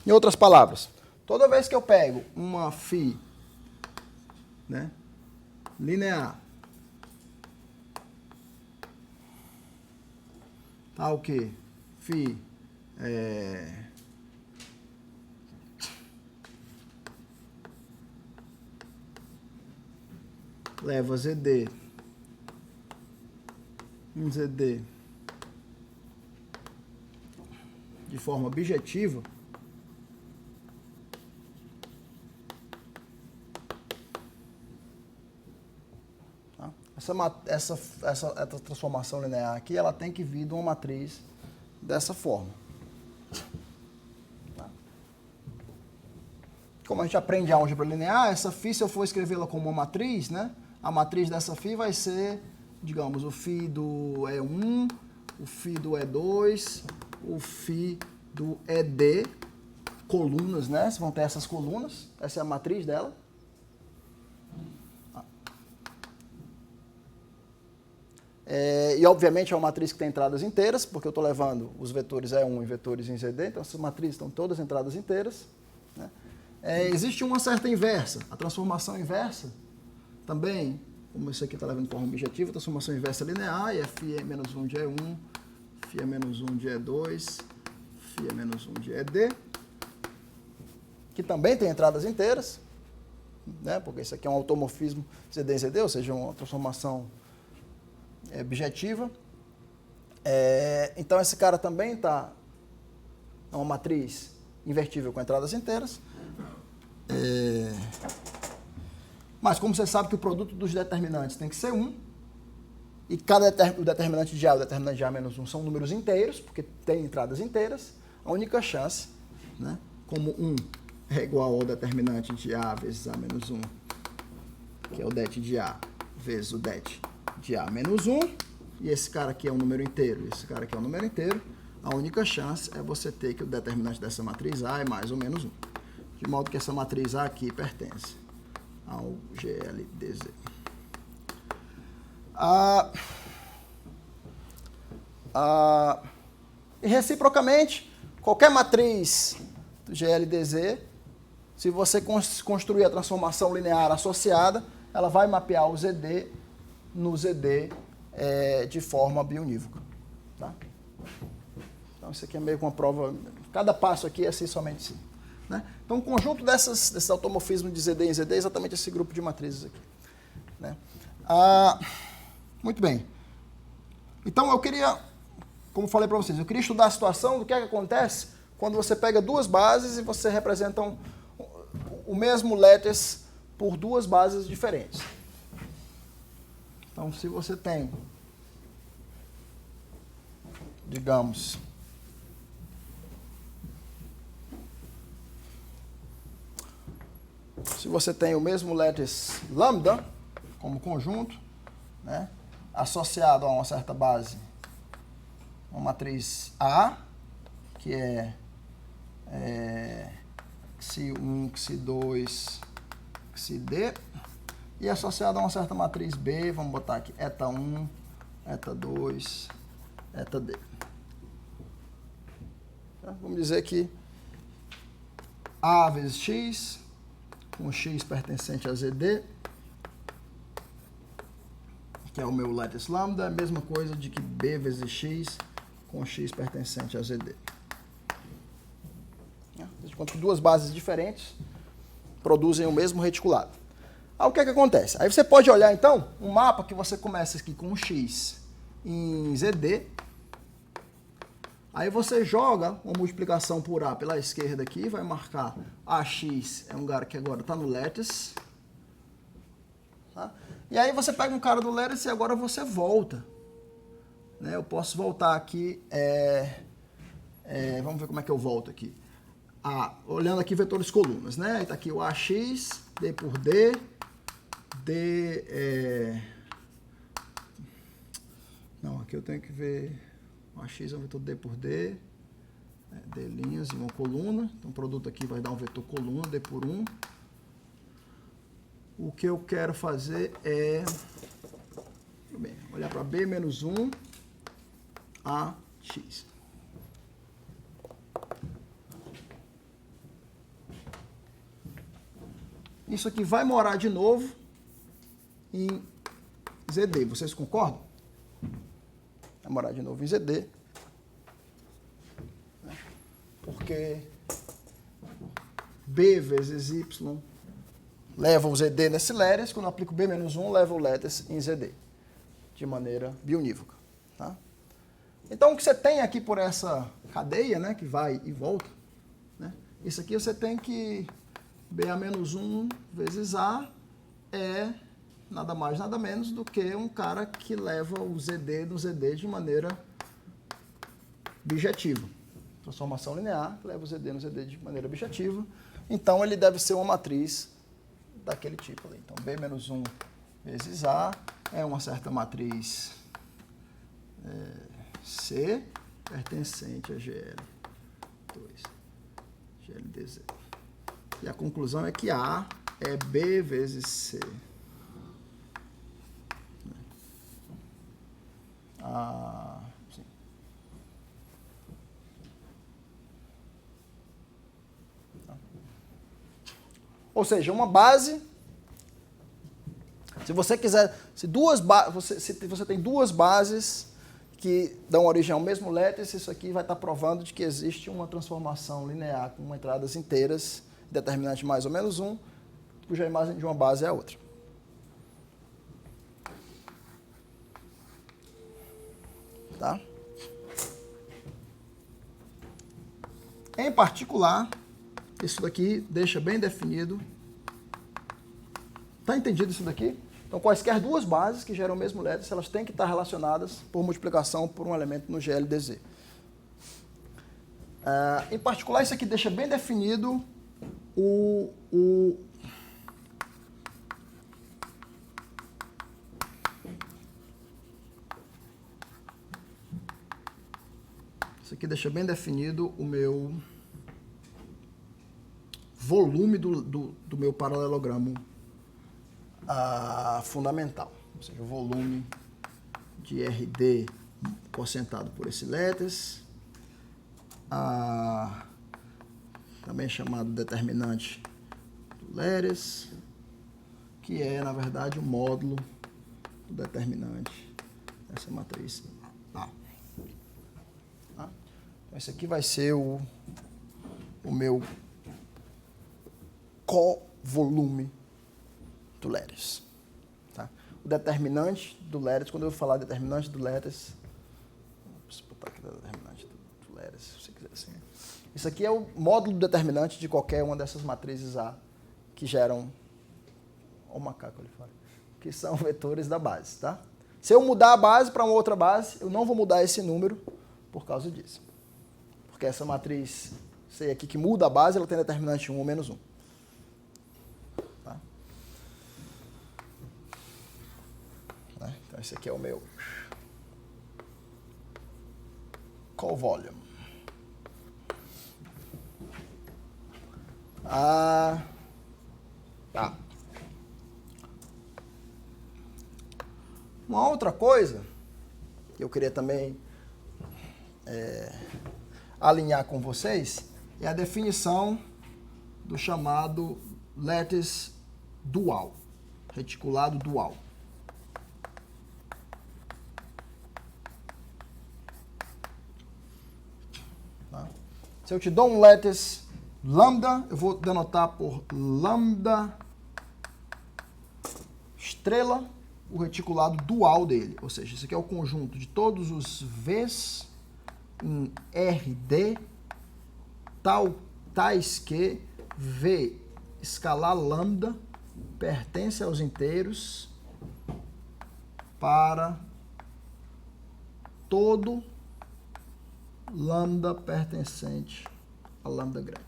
Em outras palavras, toda vez que eu pego uma φ, né, linear, tá o quê? Φ leva ZD, um ZD de forma objetiva, tá? Essa transformação linear aqui, ela tem que vir de uma matriz dessa forma. Tá? Como a gente aprende a álgebra linear, essa φ, se eu for escrevê-la como uma matriz, né? A matriz dessa φ vai ser, digamos, o φ do E1, o φ do E2, o φ do ED, colunas, né? Vão ter essas colunas, essa é a matriz dela. E, obviamente, é uma matriz que tem entradas inteiras, porque eu estou levando os vetores E1 e vetores em ZD, então essas matrizes estão todas entradas inteiras. Né? Existe uma certa inversa, a transformação inversa também, como isso aqui está levando de forma objetiva, transformação inversa linear, e é φ-1 de E1, φ-1 de E2, φ-1 de ED, que também tem entradas inteiras, né? Porque isso aqui é um automorfismo ZD em ZD, ou seja, uma transformação objetiva. Então esse cara também está uma matriz invertível com entradas inteiras. Mas como você sabe que o produto dos determinantes tem que ser 1, e o determinante de A e o determinante de A menos 1 são números inteiros, porque tem entradas inteiras, a única chance, né, como 1 é igual ao determinante de A vezes A menos 1, que é o det de A vezes o det de A menos 1, e esse cara aqui é um número inteiro, esse cara aqui é um número inteiro, a única chance é você ter que o determinante dessa matriz A é mais ou menos 1. De modo que essa matriz A aqui pertence ao GLDZ. E reciprocamente, qualquer matriz do GLDZ, se você construir a transformação linear associada, ela vai mapear o ZD no ZD de forma biunívoca. Tá? Então, isso aqui é meio que uma prova. Cada passo aqui é assim, somente assim. Né? Então, o conjunto desses automorfismos de ZD em ZD é exatamente esse grupo de matrizes aqui. Né? Muito bem. Então, eu queria, como falei para vocês, eu queria estudar a situação do que acontece quando você pega duas bases e você representa o mesmo lattice por duas bases diferentes. Então, se você tem, digamos, se você tem o mesmo lattice lambda como conjunto, né, associado a uma certa base, uma matriz A, que é Xi1, Xi2, Xd, e associado a uma certa matriz B, vamos botar aqui eta1, eta2, etad. Tá? Vamos dizer que A vezes X, com X pertencente a Zd, que é o meu lattice lambda, é a mesma coisa de que B vezes X, com X pertencente a Zd. Enquanto duas bases diferentes produzem o mesmo reticulado. Aí o que é que acontece? Aí você pode olhar, então, um mapa que você começa aqui com um X em Zd, aí você joga uma multiplicação por A pela esquerda aqui, vai marcar AX, é um cara que agora está no lattice. Tá? E aí você pega um cara do lattice e agora você volta. Né? Eu posso voltar aqui, vamos ver como é que eu volto aqui. Olhando aqui vetores colunas, né? Está aqui o AX, D por D, não, aqui eu tenho que ver, o AX é um vetor D por D, D linhas e uma coluna, então o produto aqui vai dar um vetor coluna, D por 1. O que eu quero fazer é, olhar para B menos 1, AX. Isso aqui vai morar de novo em Zd. Vocês concordam? Vai morar de novo em Zd. Porque B vezes Y leva o Zd nesse lattice. Quando eu aplico B menos 1, leva o lattice em Zd. De maneira biunívoca. Tá? Então, o que você tem aqui por essa cadeia, né, que vai e volta, né, isso aqui você tem que... BA menos 1 vezes A é nada mais, nada menos do que um cara que leva o Zd no Zd de maneira bijetiva. Transformação linear que leva o Zd no Zd de maneira bijetiva. Então, ele deve ser uma matriz daquele tipo ali. Então, B menos 1 vezes A é uma certa matriz C pertencente a GL2, GLDZ. E a conclusão é que A é B vezes C. Sim. Ou seja, uma base, se você quiser, se você tem duas bases que dão origem ao mesmo lattice, isso aqui vai estar provando de que existe uma transformação linear com entradas inteiras, determinante mais ou menos 1, cuja imagem de uma base é a outra. Tá? Em particular, isso daqui deixa bem definido. Tá entendido isso daqui? Então, quaisquer duas bases que geram o mesmo lattice, elas têm que estar relacionadas por multiplicação por um elemento no GLDZ. Em particular, isso aqui deixa bem definido isso aqui deixa bem definido o meu volume do meu paralelogramo fundamental. Ou seja, o volume de RD porcentado por esse lattice, também chamado determinante do lattice, que é, na verdade, o módulo do determinante dessa matriz A. Tá? Então, esse aqui vai ser o meu covolume do lattice. Tá? O determinante do lattice, quando eu falar determinante do lattice, vou botar aqui determinante do lattice, se você quiser assim. Isso aqui é o módulo determinante de qualquer uma dessas matrizes A que geram, o macaco ali fora, que são vetores da base, tá? Se eu mudar a base para uma outra base, eu não vou mudar esse número por causa disso. Porque essa matriz C aqui que muda a base, ela tem determinante 1 ou menos 1. Então, esse aqui é o meu call volume. Tá. Uma outra coisa que eu queria também alinhar com vocês é a definição do chamado lattice dual, reticulado dual. Tá? Se eu te dou um lattice lambda, eu vou denotar por lambda estrela o reticulado dual dele, ou seja, isso aqui é o conjunto de todos os V's em RD tais que V escalar lambda pertence aos inteiros para todo lambda pertencente a lambda grande.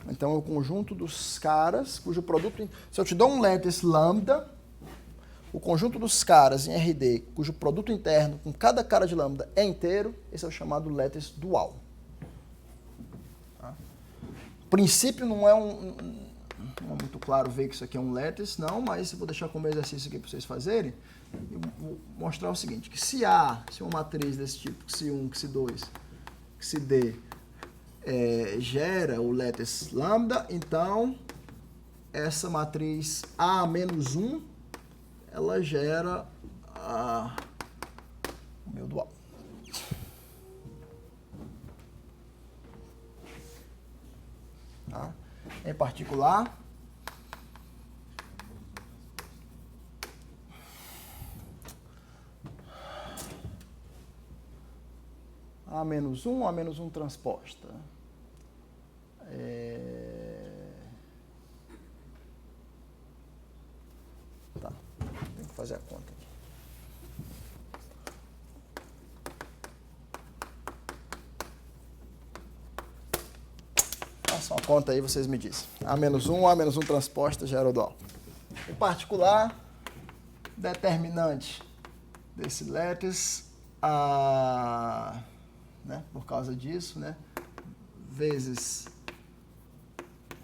Então, é o conjunto dos caras cujo produto... Se eu te dou um lattice lambda, o conjunto dos caras em RD cujo produto interno com cada cara de lambda é inteiro, esse é o chamado lattice dual. Tá? O princípio não é não é muito claro ver que isso aqui é um lattice, não, mas eu vou deixar como exercício aqui para vocês fazerem. Eu vou mostrar o seguinte, que se uma matriz desse tipo, que se1, que se2, que se D... gera o lattice lambda, então essa matriz A-1 ela gera o meu dual. Tá? Em particular, A-1, A-1 transposta. Tá, tem que fazer a conta aqui. Faça uma conta aí, vocês me dizem. A-1 transposta gera o dual. Em particular, determinante desse lattice, né, por causa disso, né, vezes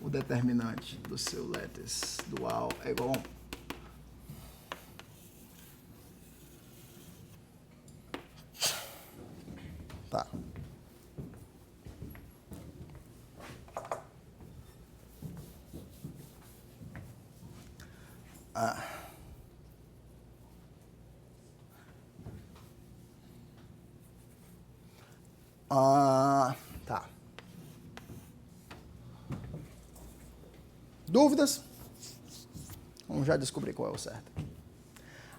o determinante do seu lattice dual é igual a 1. Tá. Tá. Dúvidas? Vamos já descobrir qual é o certo.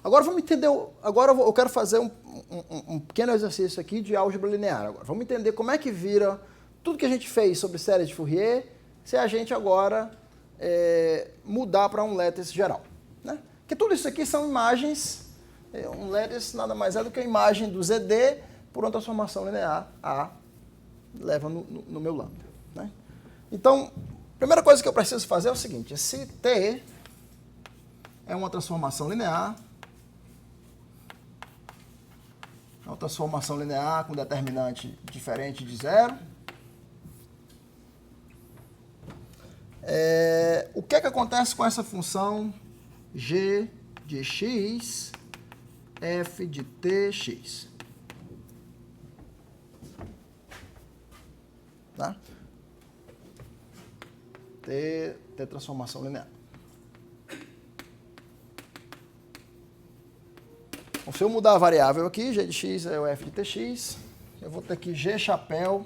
Agora vamos entender. Agora eu quero fazer um pequeno exercício aqui de álgebra linear. Agora vamos entender como é que vira tudo que a gente fez sobre série de Fourier se a gente agora mudar para um lattice geral, né? Porque tudo isso aqui são imagens. Um lattice nada mais é do que a imagem do ZD por uma transformação linear A leva no meu lambda, né? Então, a primeira coisa que eu preciso fazer é o seguinte: se T é uma transformação linear, com determinante diferente de zero, o que acontece com essa função g de x, f de tx? Tá? T transformação linear. Então, se eu mudar a variável aqui, g de x é o f de tx, eu vou ter aqui g chapéu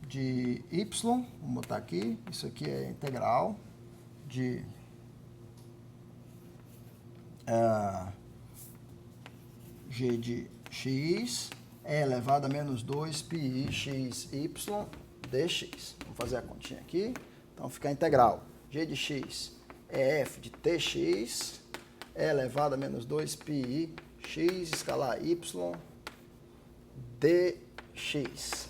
de y, vou botar aqui, isso aqui é integral de g de x é elevado a menos 2 pi xy dx. Vamos fazer a continha aqui. Então fica a integral. G de x é f de tx é elevado a menos 2πi x escalar y dx.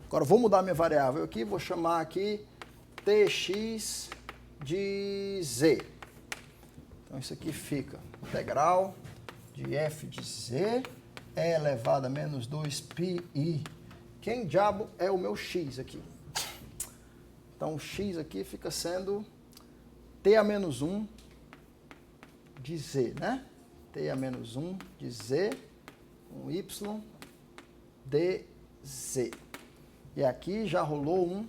Agora vou mudar minha variável aqui, vou chamar aqui tx de z. Então isso aqui fica integral de f de z é elevado a menos 2πi. Quem diabo é o meu x aqui? Então o x aqui fica sendo t a menos 1 de z, né? t a menos 1 de z com y dz. E aqui já rolou um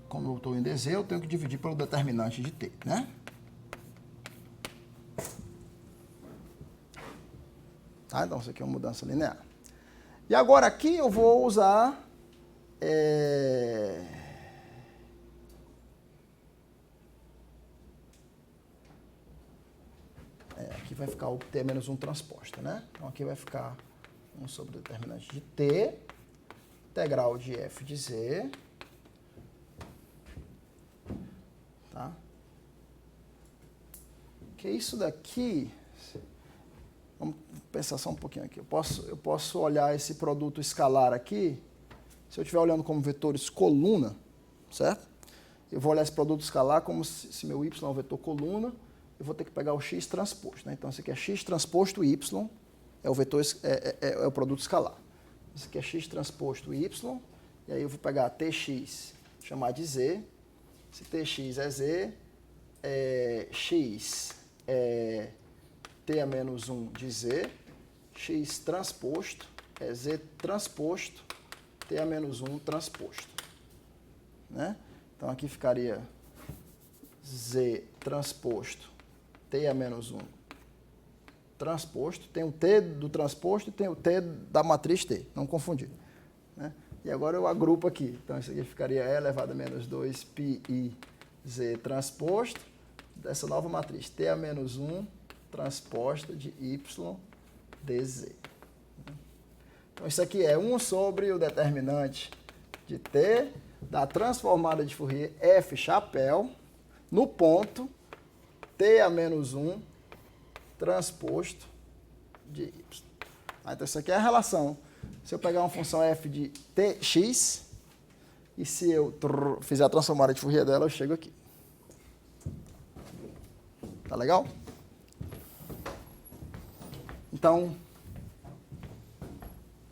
como eu estou em dz, eu tenho que dividir pelo determinante de t, né? Tá? Então, isso aqui é uma mudança linear. E agora aqui eu vou usar... aqui vai ficar o t menos 1 transposta, né? Então, aqui vai ficar 1 sobre o determinante de t, integral de f de z, tá? Que isso daqui... Vamos pensar só um pouquinho aqui. Eu posso olhar esse produto escalar aqui, se eu estiver olhando como vetores coluna, certo? Eu vou olhar esse produto escalar como se meu y é um vetor coluna, eu vou ter que pegar o x transposto, né? Então, esse aqui é x transposto y, é o vetor, é o produto escalar. Esse aqui é x transposto y, e aí eu vou pegar tx, chamar de z. Se tx é z, x é t a menos 1 de z, x transposto é z transposto, t a menos 1 transposto, né? Então, aqui ficaria z transposto, t a menos 1 transposto, tem o t do transposto e tem o t da matriz t, não confundir, né? E agora eu agrupo aqui, então isso aqui ficaria e elevado a menos 2πi z transposto, dessa nova matriz, t a menos 1 transposta de y dz. Então, isso aqui é 1 sobre o determinante de t da transformada de Fourier f chapéu no ponto t a menos 1 transposto de y. Então, isso aqui é a relação. Se eu pegar uma função f de tx e se eu fizer a transformada de Fourier dela, eu chego aqui. Tá legal? Então,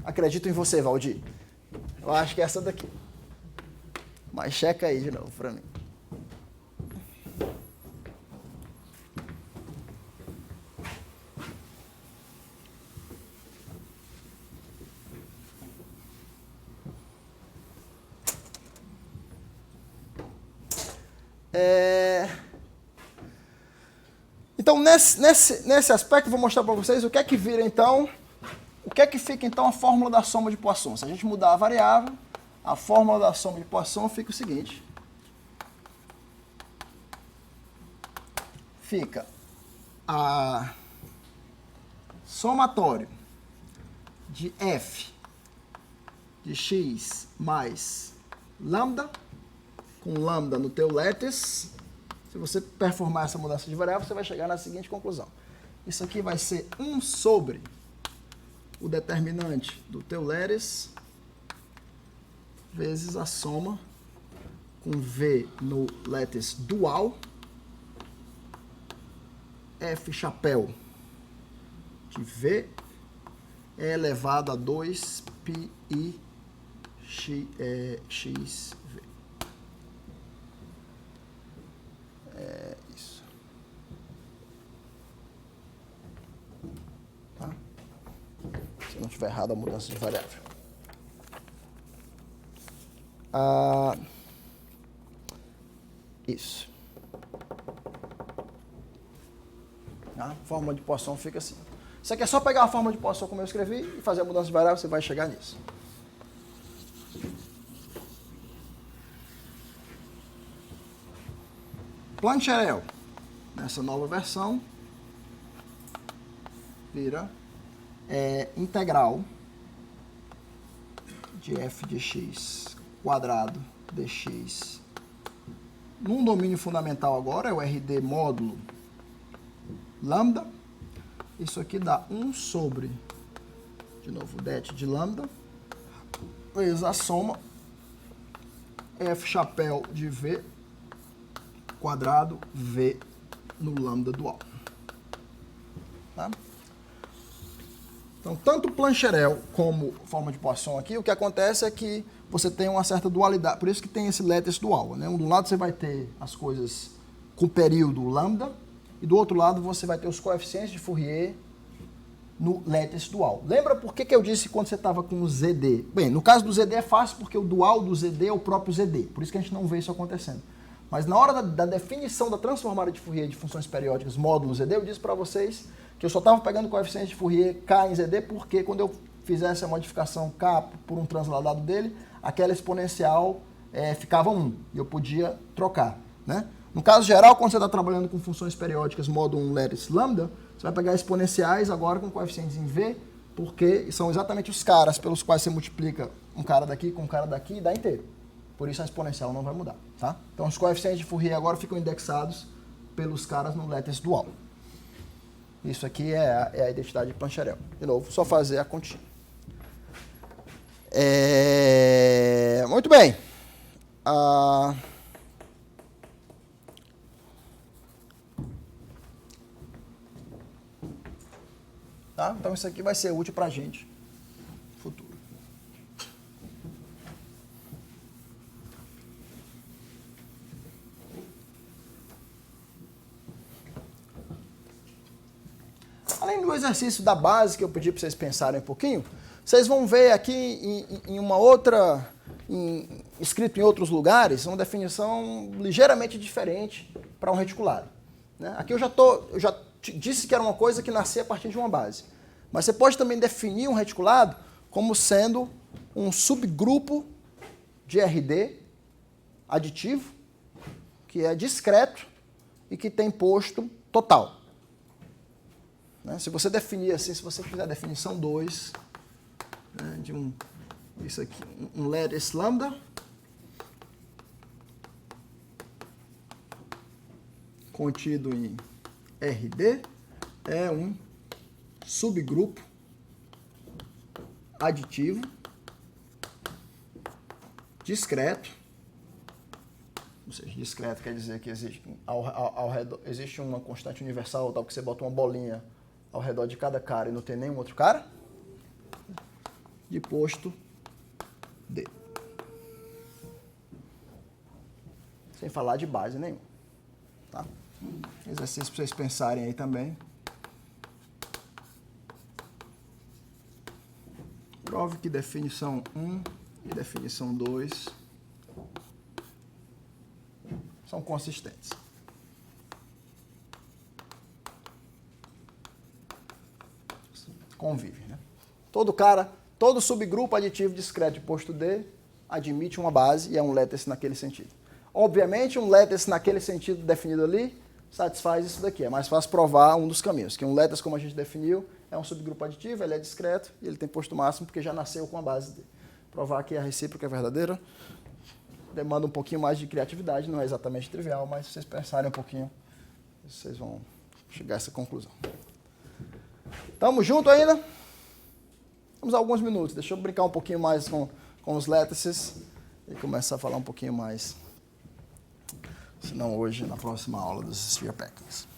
acredito em você, Valdir. Eu acho que é essa daqui. Mas checa aí de novo para mim. Então, nesse aspecto, eu vou mostrar para vocês o que é que vira, então, o que é que fica, então, a fórmula da soma de Poisson. Se a gente mudar a variável, a fórmula da soma de Poisson fica o seguinte. Fica a somatório de f de x mais lambda, com lambda no teu lattice. Se você performar essa mudança de variável, você vai chegar na seguinte conclusão. Isso aqui vai ser 1 sobre o determinante do teu lattice vezes a soma com v no lattice dual f chapéu de v é elevado a 2πi xv. É isso. Tá? Se não estiver errado a mudança de variável. Isso. A fórmula de Poisson fica assim. Isso aqui é só pegar a fórmula de Poisson como eu escrevi e fazer a mudança de variável, você vai chegar nisso. Plancherel, nessa nova versão, vira integral de f de x quadrado dx. Num domínio fundamental agora é o RD módulo lambda. Isso aqui dá 1 sobre, de novo, det de lambda, vezes a soma f chapéu de v quadrado v no lambda dual. Tá? Então, tanto Plancherel como forma de Poisson aqui, o que acontece é que você tem uma certa dualidade, por isso que tem esse lattice dual, né? Do lado você vai ter as coisas com período lambda, e do outro lado você vai ter os coeficientes de Fourier no lattice dual. Lembra por que eu disse quando você estava com o ZD? Bem, no caso do ZD é fácil porque o dual do ZD é o próprio ZD, por isso que a gente não vê isso acontecendo. Mas na hora da definição da transformada de Fourier de funções periódicas módulo ZD, eu disse para vocês que eu só estava pegando coeficiente de Fourier K em ZD porque quando eu fizesse a modificação K por um transladado dele, aquela exponencial ficava 1 e eu podia trocar, né? No caso geral, quando você está trabalhando com funções periódicas módulo 1 lattice lambda, você vai pegar exponenciais agora com coeficientes em V, porque são exatamente os caras pelos quais você multiplica um cara daqui com um cara daqui e dá inteiro. Por isso a exponencial não vai mudar, tá? Então os coeficientes de Fourier agora ficam indexados pelos caras no lattice dual. Isso aqui é a identidade de Plancherel. De novo, só fazer a continha. Muito bem. Tá? Então isso aqui vai ser útil para a gente no futuro. Além do exercício da base que eu pedi para vocês pensarem um pouquinho, vocês vão ver aqui em uma outra, escrito em outros lugares, uma definição ligeiramente diferente para um reticulado. Né? Aqui eu já disse que era uma coisa que nascia a partir de uma base. Mas você pode também definir um reticulado como sendo um subgrupo de RD aditivo, que é discreto e que tem posto total. Né? Se você definir assim, se você fizer a definição 2, né, de isso aqui, um lattice lambda contido em RD é um subgrupo aditivo discreto, ou seja, discreto quer dizer que existe ao redor, existe uma constante universal, tal que você bota uma bolinha ao redor de cada cara e não tem nenhum outro cara, de posto D. Sem falar de base nenhuma. Tá? Exercício para vocês pensarem aí também. Prove que definição 1 e definição 2 são consistentes. Convive, né? Todo subgrupo aditivo discreto de posto D admite uma base e é um lattice naquele sentido. Obviamente, um lattice naquele sentido definido ali satisfaz isso daqui. É mais fácil provar um dos caminhos, que um lattice, como a gente definiu, é um subgrupo aditivo, ele é discreto e ele tem posto máximo porque já nasceu com a base D. Provar que a recíproca é verdadeira demanda um pouquinho mais de criatividade, não é exatamente trivial, mas se vocês pensarem um pouquinho, vocês vão chegar a essa conclusão. Tamo junto ainda? Vamos a alguns minutos. Deixa eu brincar um pouquinho mais com os lattices e começar a falar um pouquinho mais. Senão hoje, na próxima aula dos sphere packings.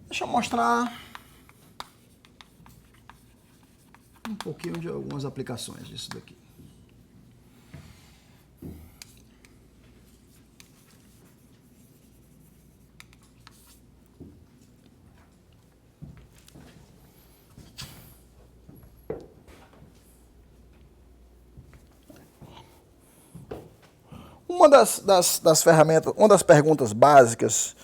Deixa eu mostrar um pouquinho de algumas aplicações disso daqui. Uma das ferramentas, uma das perguntas básicas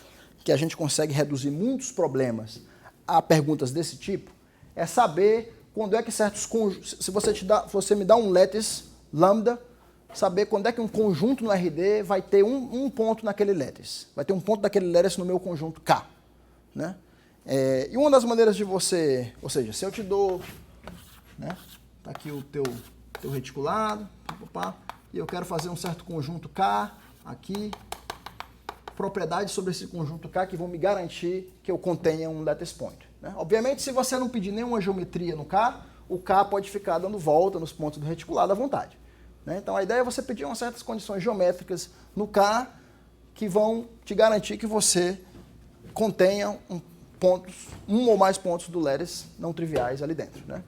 que a gente consegue reduzir muitos problemas a perguntas desse tipo é saber quando é que certos conjuntos, se você me dá um lattice lambda, saber quando é que um conjunto no RD vai ter um ponto naquele lattice. Vai ter um ponto daquele lattice no meu conjunto K. Né? E uma das maneiras de você, ou seja, se eu te dou, né, tá aqui o teu reticulado, e eu quero fazer um certo conjunto K aqui, propriedades sobre esse conjunto K que vão me garantir que eu contenha um lattice point. Né? Obviamente, se você não pedir nenhuma geometria no K, o K pode ficar dando volta nos pontos do reticulado à vontade. Né? Então, a ideia é você pedir umas certas condições geométricas no K que vão te garantir que você contenha um ou mais pontos do lattice não triviais ali dentro. Né?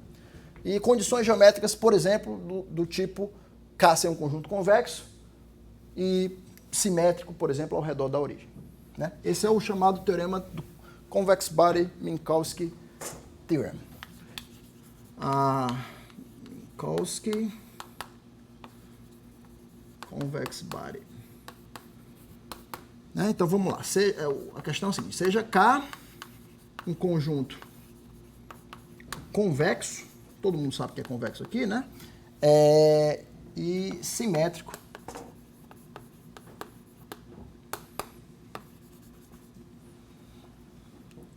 E condições geométricas, por exemplo, do tipo K ser um conjunto convexo e simétrico, por exemplo, ao redor da origem. Né? Esse é o chamado teorema do Convex Body Minkowski Theorem. Minkowski Convex Body. Né? Então vamos lá. A questão é a seguinte: seja K um conjunto convexo, todo mundo sabe que é convexo aqui, né? E simétrico.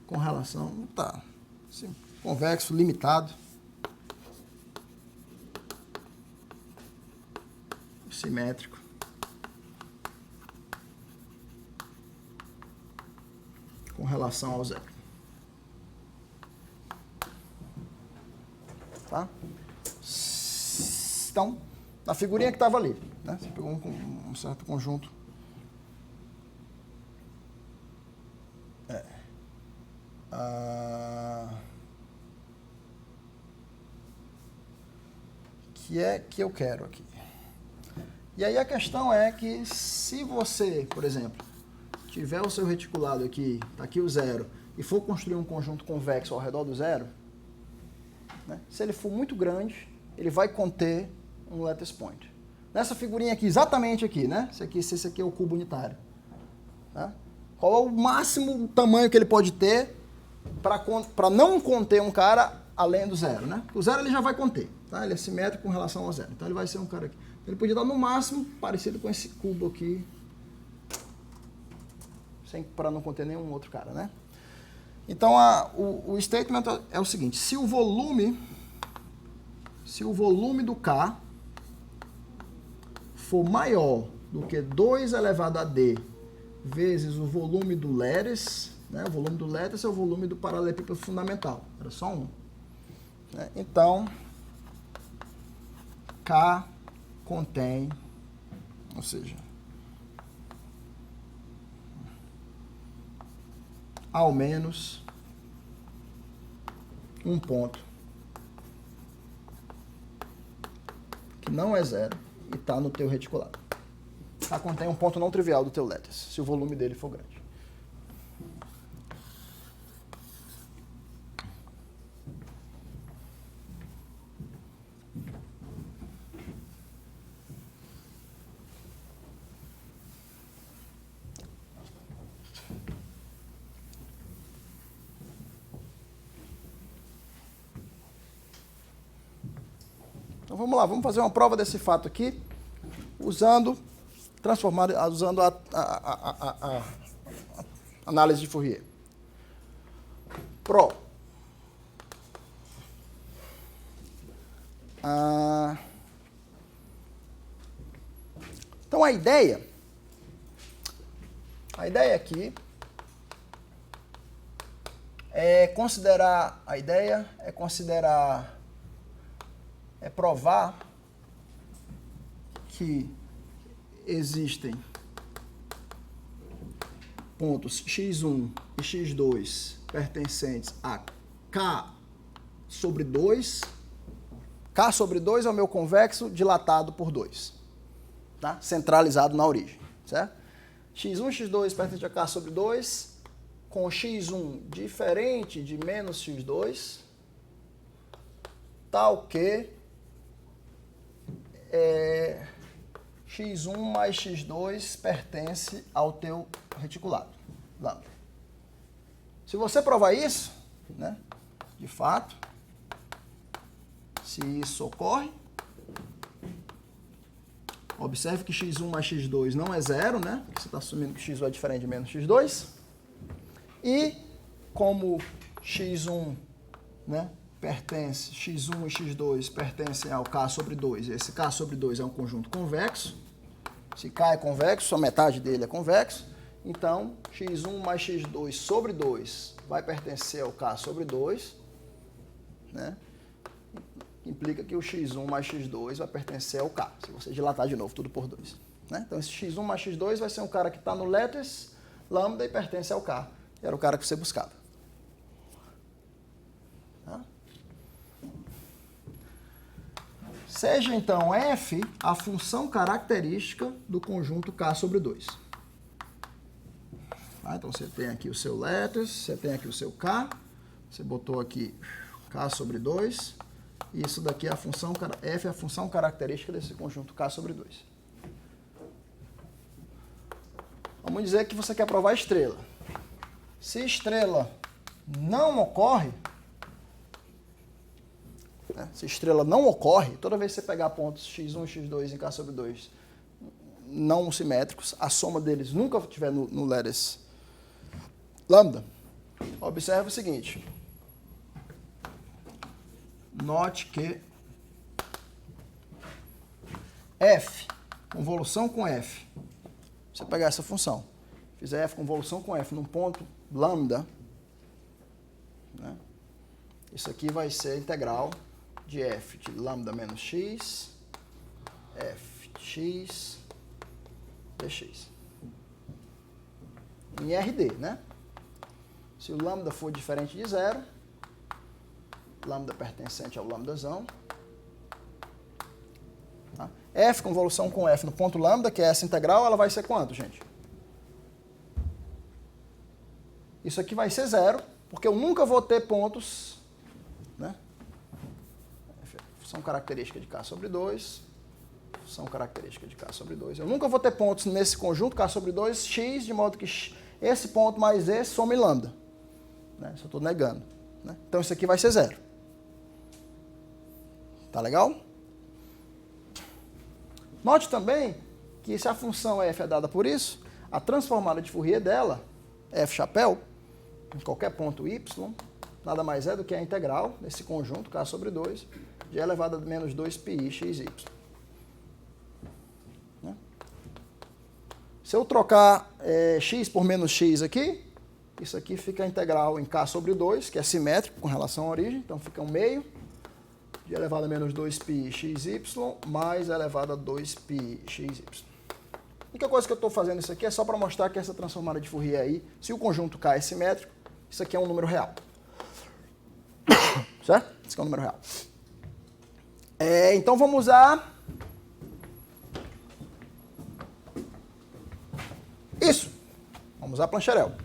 Com relação, tá, sim, convexo, limitado, simétrico, com relação ao zero. Tá? Então, na figurinha que estava ali, né? Você pegou um certo conjunto. Que eu quero aqui. E aí a questão é que se você, por exemplo, tiver o seu reticulado aqui, tá aqui o zero, e for construir um conjunto convexo ao redor do zero, né, se ele for muito grande, ele vai conter um lattice point. Nessa figurinha aqui, exatamente aqui, né? Esse aqui é o cubo unitário. Tá? Qual é o máximo tamanho que ele pode ter para não conter um cara além do zero, né? O zero ele já vai conter, tá? Ele é simétrico com relação ao zero. Então ele vai ser um cara aqui. Ele podia dar no máximo parecido com esse cubo aqui, para não conter nenhum outro cara, né? Então o statement é o seguinte: se o volume do K for maior do que 2 elevado a D vezes o volume do lattice, né? O volume do lattice é o volume do paralelepípedo fundamental. Era só um. Né? Então, K contém, ou seja, ao menos um ponto que não é zero e está no teu reticulado. K contém um ponto não trivial do teu lattice, se o volume dele for grande. Então vamos lá, vamos fazer uma prova desse fato aqui, usando a análise de Fourier. Pro. Então a ideia aqui é provar que existem pontos x1 e x2 pertencentes a K sobre 2. K sobre 2 é o meu convexo dilatado por 2. Tá? Centralizado na origem. Certo? x1 e x2 pertencente a K sobre 2, com x1 diferente de menos x2, tal que x1 mais x2 pertence ao teu reticulado, lambda. Se você provar isso, né, de fato, se isso ocorre, observe que x1 mais x2 não é zero, né? Porque você está assumindo que x1 é diferente de menos x2. E como x1, né, pertence, x1 e x2 pertencem ao K sobre 2, e esse K sobre 2 é um conjunto convexo, se K é convexo, a metade dele é convexo, então x1 mais x2 sobre 2 vai pertencer ao K sobre 2, né? Implica que o x1 mais x2 vai pertencer ao K, se você dilatar de novo, tudo por 2. Né? Então, esse x1 mais x2 vai ser um cara que está no lattice lambda e pertence ao K. Era o cara que você buscava. Tá? Seja, então, f a função característica do conjunto K sobre 2. Tá? Então, você tem aqui o seu lattice, você tem aqui o seu K, você botou aqui K sobre 2, e isso daqui é a função, f é a função característica desse conjunto K sobre 2. Vamos dizer que você quer provar estrela. Se estrela não ocorre, né, se estrela não ocorre, toda vez que você pegar pontos x1 e x2 em K sobre 2 não simétricos, a soma deles nunca estiver no lattice lambda, observe o seguinte. Note que f, convolução com f, você pegar essa função, fizer f convolução com f num ponto lambda, né, isso aqui vai ser integral de f de lambda menos x, f de x, dx. Em RD, né? Se o lambda for diferente de zero, lambda pertencente ao lambdazão. Tá? F convolução com f no ponto lambda, que é essa integral, ela vai ser quanto, gente? Isso aqui vai ser zero, porque eu nunca vou ter pontos, né? Função característica de K sobre 2, função característica de K sobre 2. Eu nunca vou ter pontos nesse conjunto K sobre 2, x, de modo que esse ponto mais esse soma em lambda. Né? Isso eu estou negando. Né? Então isso aqui vai ser zero. Tá legal? Note também que se a função f é dada por isso, a transformada de Fourier dela, f chapéu, em qualquer ponto y, nada mais é do que a integral desse conjunto K sobre 2 de e elevado a menos 2πi xy. Né? Se eu trocar x por menos x aqui, isso aqui fica a integral em K sobre 2, que é simétrico com relação à origem, então fica 1 meio de elevado a menos 2π xy mais elevado a 2π xy. A única coisa que eu estou fazendo isso aqui é só para mostrar que essa transformada de Fourier aí, se o conjunto K é simétrico, isso aqui é um número real. Certo? Isso aqui é um número real. Então vamos usar isso. Vamos usar Plancherel.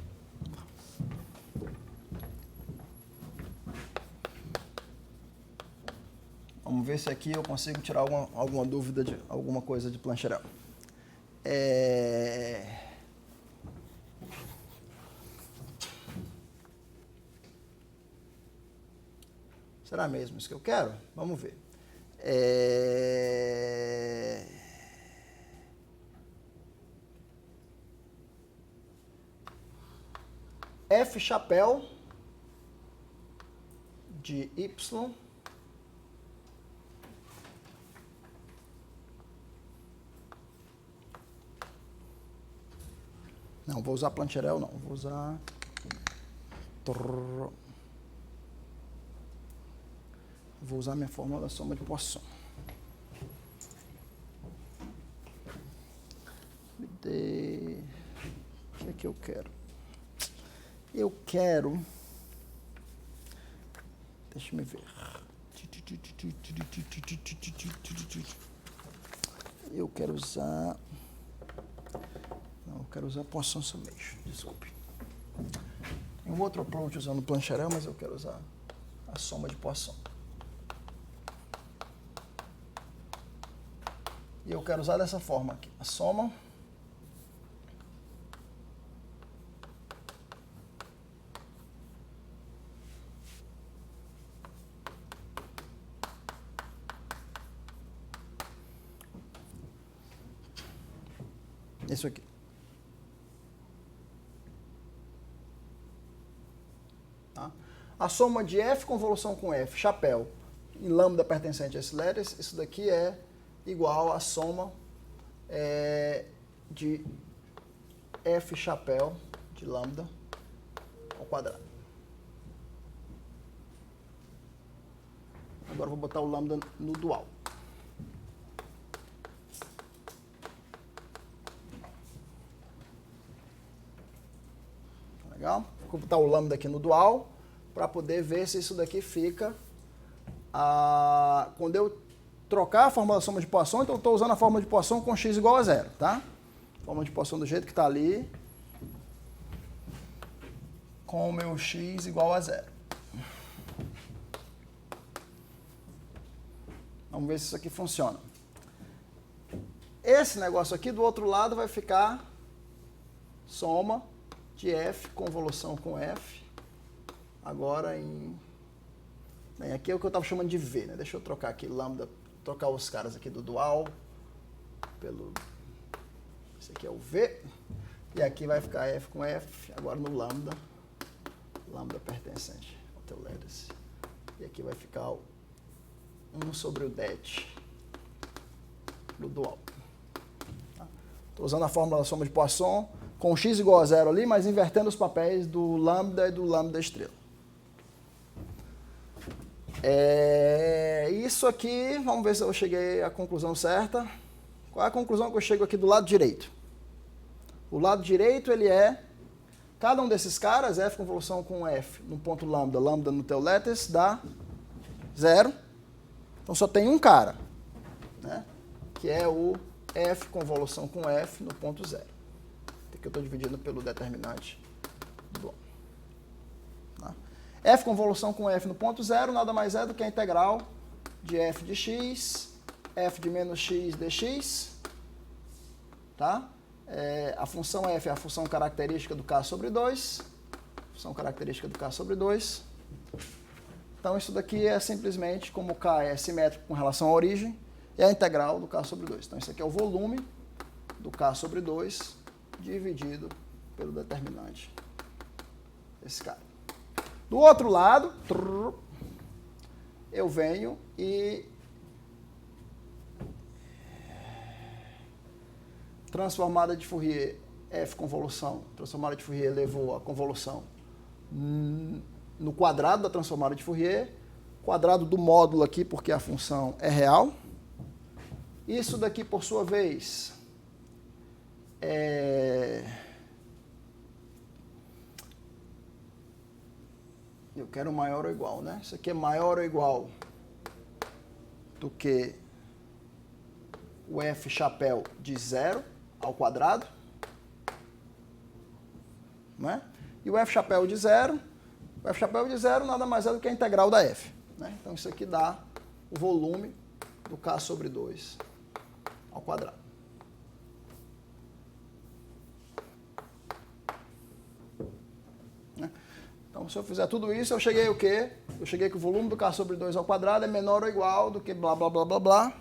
Vamos ver se aqui eu consigo tirar alguma dúvida de alguma coisa de Plancherel. Será mesmo isso que eu quero? Vamos ver. F chapéu de y não, vou usar Plancherel não, vou usar minha fórmula da soma de Poisson. O que é que eu quero? Eu quero, deixa eu ver. Eu quero usar, não, eu quero usar Poisson Summation, desculpe. Tem um outro approach usando Plancherel, mas eu quero usar a soma de Poisson. E eu quero usar dessa forma aqui, a soma . Isso aqui. Tá? A soma de F convolução com F, chapéu, e lambda pertencente a esse letters, isso daqui é igual à soma de F chapéu de lambda ao quadrado. Agora eu vou botar o lambda no dual. Legal? Vou botar o lambda aqui no dual para poder ver se isso daqui fica... quando eu trocar a fórmula da soma de Poisson, então eu estou usando a fórmula de Poisson com x igual a zero, tá? Fórmula de Poisson do jeito que está ali, com o meu x igual a zero. Vamos ver se isso aqui funciona. Esse negócio aqui do outro lado vai ficar soma de f convolução com f, agora em... Bem, aqui é o que eu estava chamando de v, né? Deixa eu trocar aqui lambda, trocar os caras aqui do dual pelo... Esse aqui é o v, e aqui vai ficar f com f, agora no lambda, lambda pertencente ao teu letters. E aqui vai ficar o 1 sobre o det do dual. Estou usando a fórmula da soma de Poisson com x igual a zero ali, mas invertendo os papéis do lambda e do lambda estrela. Isso aqui, vamos ver se eu cheguei à conclusão certa. Qual é a conclusão que eu chego aqui do lado direito? O lado direito, ele é, cada um desses caras, f convolução com f no ponto lambda, lambda no teu letters, dá 0. Então só tem um cara, né? Que é o f convolução com f no ponto 0. Aqui eu estou dividindo pelo determinante do tá? F convolução com f no ponto 0 nada mais é do que a integral de f de x, f de menos x dx, tá? A função f é a função característica do k sobre 2, função característica do k sobre 2. Então isso daqui é simplesmente, como o k é simétrico com relação à origem, é a integral do k sobre 2. Então isso aqui é o volume do k sobre 2 dividido pelo determinante desse cara. Do outro lado, eu venho e transformada de Fourier, f convolução, transformada de Fourier levou a convolução no quadrado da transformada de Fourier, quadrado do módulo aqui, porque a função é real. Isso daqui, por sua vez, eu quero maior ou igual, né? Isso aqui é maior ou igual do que o f chapéu de 0 ao quadrado, né? E o f chapéu de 0, o f chapéu de 0 nada mais é do que a integral da f, né? Então isso aqui dá o volume do k sobre 2 ao quadrado. Então, se eu fizer tudo isso, eu cheguei o quê? Eu cheguei que o volume do k sobre 2 ao quadrado é menor ou igual do que blá, blá, blá, blá, blá.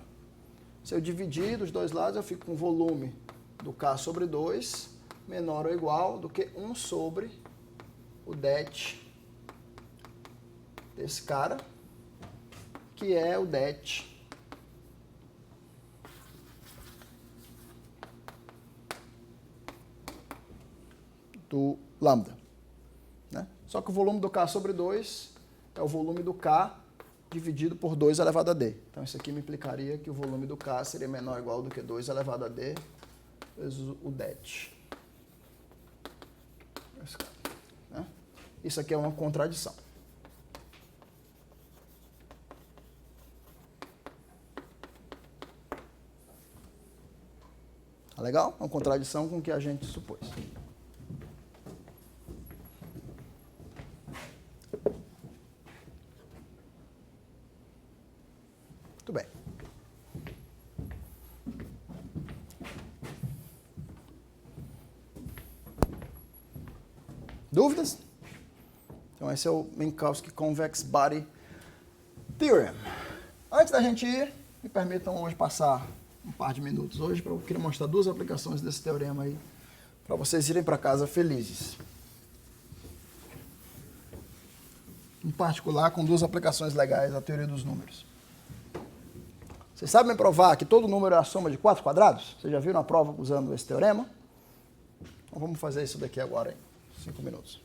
Se eu dividir dos dois lados, eu fico com o volume do k sobre 2 menor ou igual do que 1 sobre o det desse cara, que é o det do lambda. Né? Só que o volume do k sobre 2 é o volume do k dividido por 2 elevado a d. Então isso aqui me implicaria que o volume do k seria menor ou igual do que 2 elevado a d vezes o det. Né? Isso aqui é uma contradição. Tá legal? Uma contradição com o que a gente supôs. Muito bem. Dúvidas? Então esse é o Minkowski Convex Body Theorem. Antes da gente ir, me permitam hoje passar um par de minutos hoje, eu queria mostrar duas aplicações desse teorema aí, para vocês irem para casa felizes. Em particular, com duas aplicações legais da teoria dos números. Vocês sabem provar que todo número é a soma de 4 quadrados? Vocês já viram a prova usando esse teorema? Então vamos fazer isso daqui agora em 5 minutos.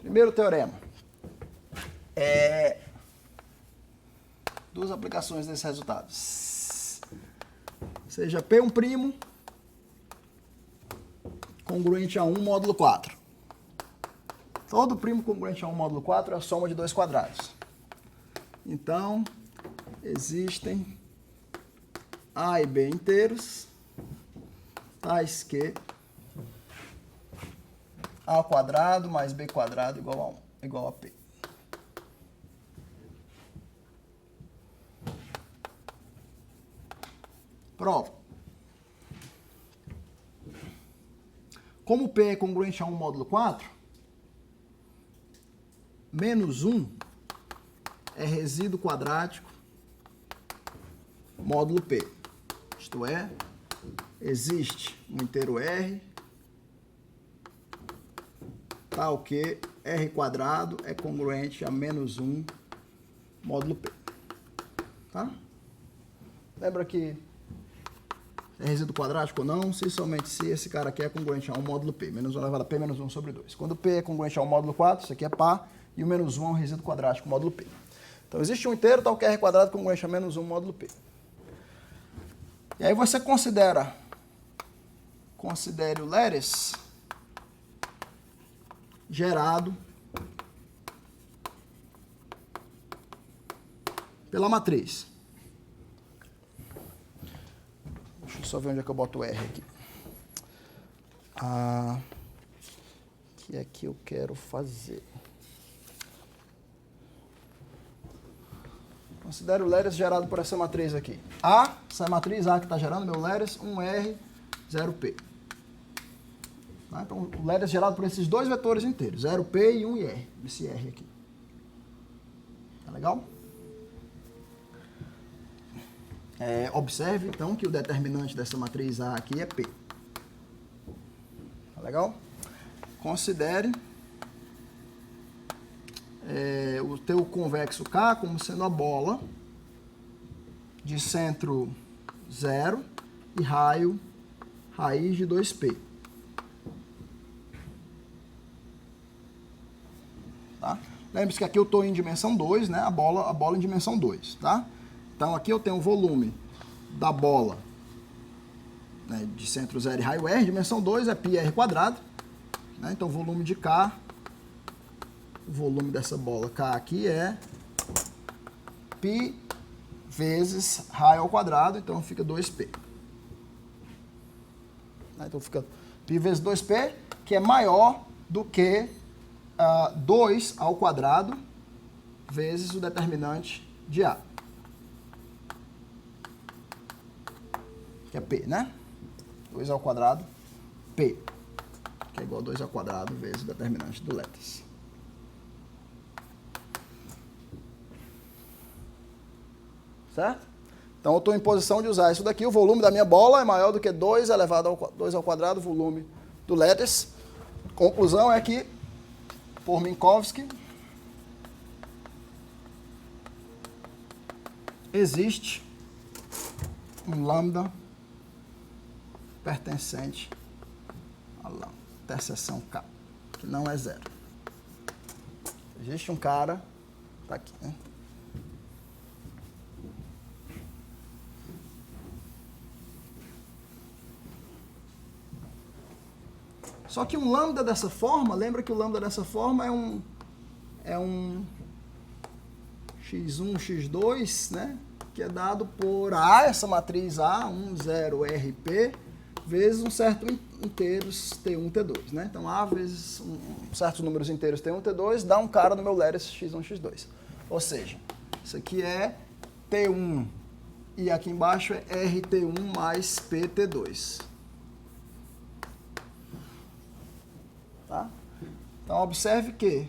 Primeiro teorema. Duas aplicações desses resultados. Seja P1' congruente a 1 módulo 4. Todo primo congruente a 1 módulo 4 é a soma de 2 quadrados. Então, existem A e B inteiros, tais que A ao quadrado mais B quadrado igual a P. Prova. Como P é congruente a 1 módulo 4, menos 1 é resíduo quadrático módulo P. Isto é, existe um inteiro R, tal que R quadrado é congruente a menos 1 módulo P. Tá? Lembra que é resíduo quadrático ou não, se somente se esse cara aqui é congruente a 1 módulo P, menos 1 elevado a P menos 1 sobre 2. Quando P é congruente a 1 módulo 4, isso aqui é par, e o menos 1 é um resíduo quadrático módulo P. Então, existe um inteiro, tal que R quadrado congruente a menos 1 módulo P. E aí você considere o Leres gerado pela matriz. Deixa eu só ver onde é que eu boto o R aqui. O que é que eu quero fazer? Considere o Leres gerado por essa matriz aqui. Essa matriz A que está gerando meu Leres, 1R, 0P. Tá? Então, o Leres gerado por esses dois vetores inteiros, 0P e 1R, esse R aqui. Tá legal? Observe, então, que o determinante dessa matriz A aqui é P. Tá legal? Considere o teu convexo K como sendo a bola de centro 0 e raio raiz de 2P. Tá? Lembre-se que aqui eu estou em dimensão 2, né? A bola em dimensão 2, tá? Então, aqui eu tenho o volume da bola, né, de centro 0 e raio R, dimensão 2 é πr quadrado. Né? Então, o volume de K, o volume dessa bola K aqui é π vezes raio ao quadrado, então fica 2P. Né? Então, fica π vezes 2P, que é maior do que 2 ao quadrado vezes o determinante de A. Que é P, né? 2 ao quadrado, P, que é igual a 2 ao quadrado vezes o determinante do Leres. Certo? Então, eu estou em posição de usar isso daqui. O volume da minha bola é maior do que 2 elevado a 2 ao quadrado, volume do Leres. Conclusão é que, por Minkowski, existe um lambda pertencente à interseção K, que não é 0. Existe um cara, tá aqui, né? Só que um lambda dessa forma, lembra que o lambda dessa forma é um x1, x2, né? Que é dado por A, essa matriz A, 1, 0, RP, vezes um certo inteiros T1, T2, né? Então, A vezes certos números inteiros T1, T2, dá um cara no meu Leres x1, x2. Ou seja, isso aqui é T1 e aqui embaixo é RT1 mais PT2. Tá? Então, observe que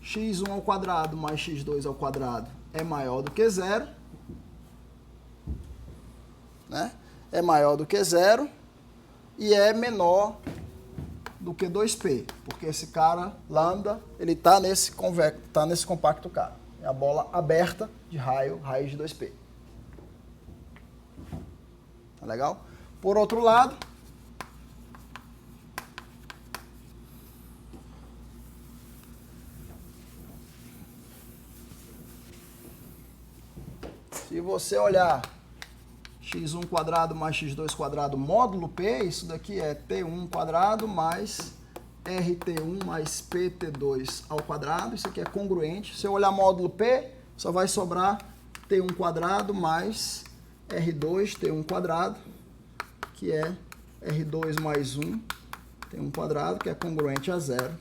x1 ao quadrado mais x2 ao quadrado é maior do que zero. Né? É maior do que zero e é menor do que 2p, porque esse cara, lambda, ele está nesse compacto K. É a bola aberta de raio, raiz de 2p. Tá legal? Por outro lado, se você olhar x1 quadrado mais x2 quadrado módulo p, isso daqui é t1 quadrado mais rt1 mais pt2 ao quadrado, isso aqui é congruente. Se eu olhar módulo p, só vai sobrar t1 quadrado mais r2 t1 quadrado, que é r2 mais 1 t1 quadrado, que é congruente a zero.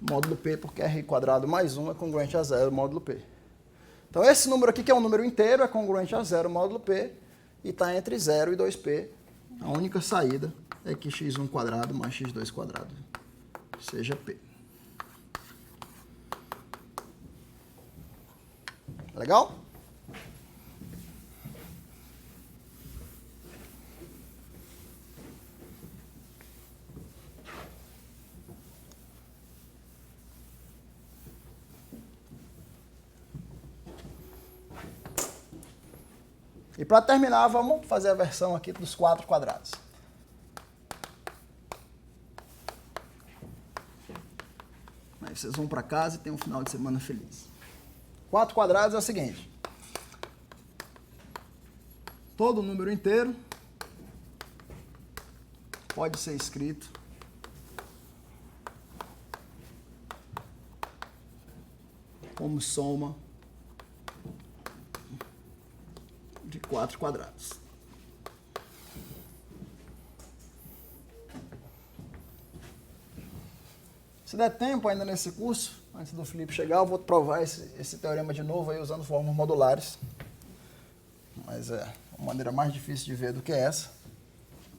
Módulo p, porque r quadrado mais 1 é congruente a zero, módulo p. Então, esse número aqui, que é um número inteiro, é congruente a zero módulo P, e está entre 0 e 2P. A única saída é que x1 quadrado mais x2 quadrado seja P. Legal? E para terminar, vamos fazer a versão aqui dos 4 quadrados. Aí vocês vão para casa e tem um final de semana feliz. 4 quadrados é o seguinte. Todo número inteiro pode ser escrito como soma de 4 quadrados. Se der tempo ainda nesse curso, antes do Felipe chegar, eu vou provar esse teorema de novo aí usando formas modulares. Mas é uma maneira mais difícil de ver do que essa.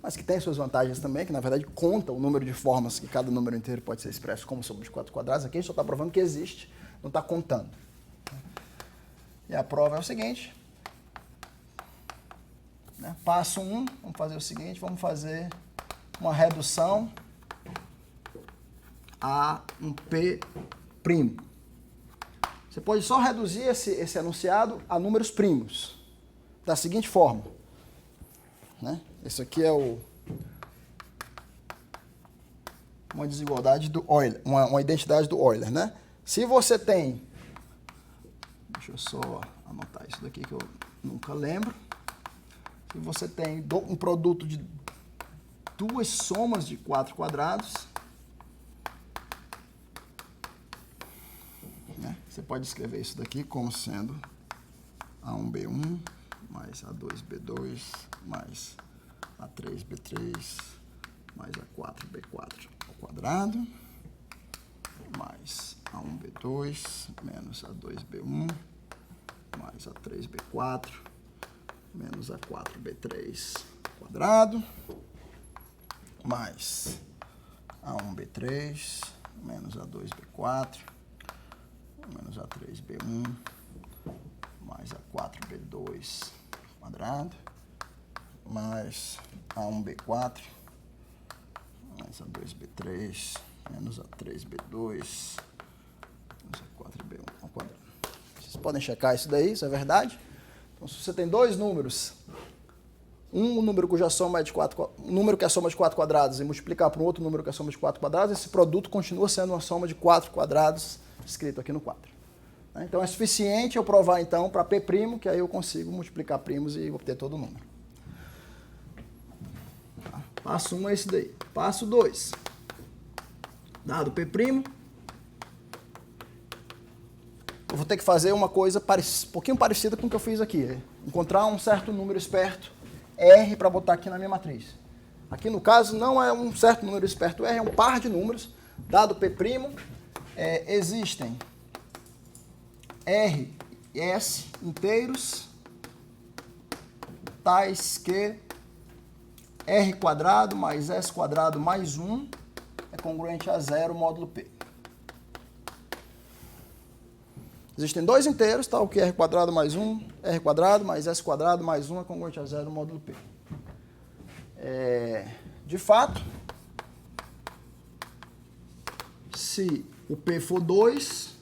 Mas que tem suas vantagens também, que na verdade conta o número de formas que cada número inteiro pode ser expresso como soma de 4 quadrados. Aqui a gente só está provando que existe, não está contando. E a prova é o seguinte. Passo 1, vamos fazer o seguinte, vamos fazer uma redução a um P'. Você pode só reduzir esse enunciado a números primos, da seguinte forma. Esse aqui é uma desigualdade do Euler, uma identidade do Euler, né? Se você tem, deixa eu só anotar isso daqui que eu nunca lembro. Se você tem um produto de duas somas de 4 quadrados, né? Você pode escrever isso daqui como sendo A1B1 mais A2B2 mais A3B3 mais A4B4 ao quadrado mais A1B2 menos A2B1 mais A3B4 menos A4B3 quadrado, mais A1B3, menos A2B4, menos A3B1, mais A4B2 quadrado, mais A1B4, mais A2B3, menos A3B2, menos A4B1 ao quadrado. Vocês podem checar isso daí, isso é verdade? Então, se você tem dois números, um número cuja soma é de 4, um número que é a soma de 4 quadrados e multiplicar por um outro número que é a soma de 4 quadrados, esse produto continua sendo uma soma de 4 quadrados, escrito aqui no quadro. Então é suficiente eu provar então para P', que aí eu consigo multiplicar primos e obter todo o número. Passo 1 é esse daí. Passo 2. Dado P', eu vou ter que fazer uma coisa um pouquinho parecida com o que eu fiz aqui. Encontrar um certo número esperto R para botar aqui na minha matriz. Aqui no caso não é um certo número esperto R, é um par de números. Dado P', existem R e S inteiros, tais que R² mais S² mais 1 congruente a 0 módulo P. Existem dois inteiros, tá? O que é R quadrado mais 1, R quadrado mais S quadrado mais 1 é congruente a 0 módulo P. De fato, se o P for 2,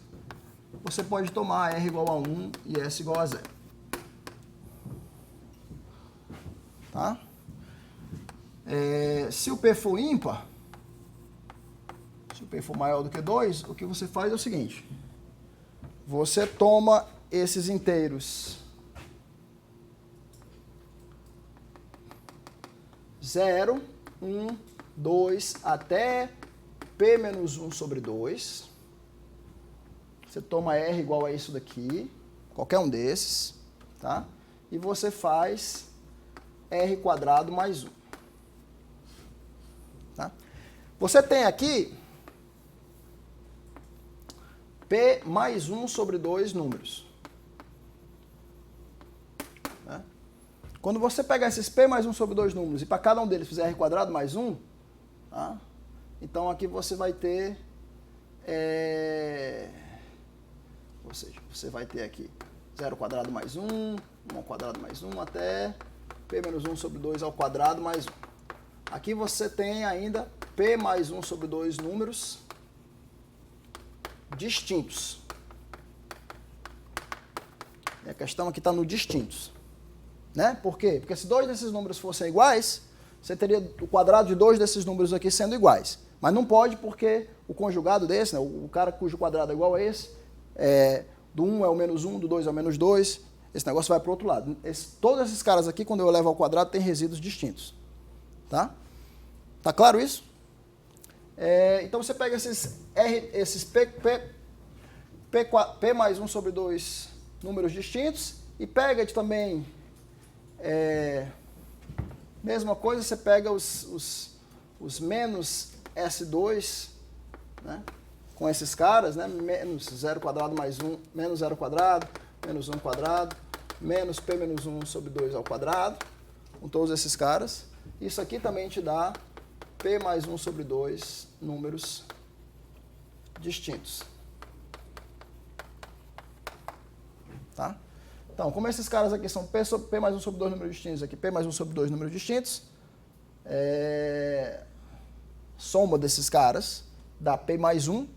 você pode tomar R igual a 1 e S igual a 0. Tá? Se o P for ímpar, se o P for maior do que 2, o que você faz é o seguinte. Você toma esses inteiros 0, 1, 2, até P menos 1 sobre 2. Você toma R igual a isso daqui, qualquer um desses, tá? E você faz R quadrado mais 1. Tá? Você tem aqui P mais 1 sobre 2 números. Né? Quando você pegar esses P mais 1 sobre 2 números e para cada um deles fizer R quadrado mais 1, tá? Então aqui você vai ter, ou seja, você vai ter aqui 0 quadrado mais 1, 1 ao quadrado mais 1, até P menos 1 sobre 2 ao quadrado mais 1. Aqui você tem ainda P mais 1 sobre 2 números distintos. E a questão aqui está no distintos. Né? Por quê? Porque se dois desses números fossem iguais, você teria o quadrado de dois desses números aqui sendo iguais. Mas não pode porque o conjugado desse, né, o cara cujo quadrado é igual a esse, do 1 é o menos 1, do 2 é o menos 2, esse negócio vai para o outro lado. Todos esses caras aqui, quando eu levo ao quadrado, têm resíduos distintos. Tá? Tá claro isso? Então você pega esses P mais 1 sobre 2 números distintos e pega também, mesma coisa, você pega os menos S2, né, com esses caras, né, menos 0 quadrado mais 1, menos 0 quadrado, menos 1 quadrado, menos P menos 1 sobre 2 ao quadrado, com todos esses caras. Isso aqui também te dá P mais 1 sobre 2 números distintos. Tá? Então, como esses caras aqui são P mais 1 sobre 2 números distintos, aqui P mais 1 sobre 2 números distintos, soma desses caras dá P mais 1,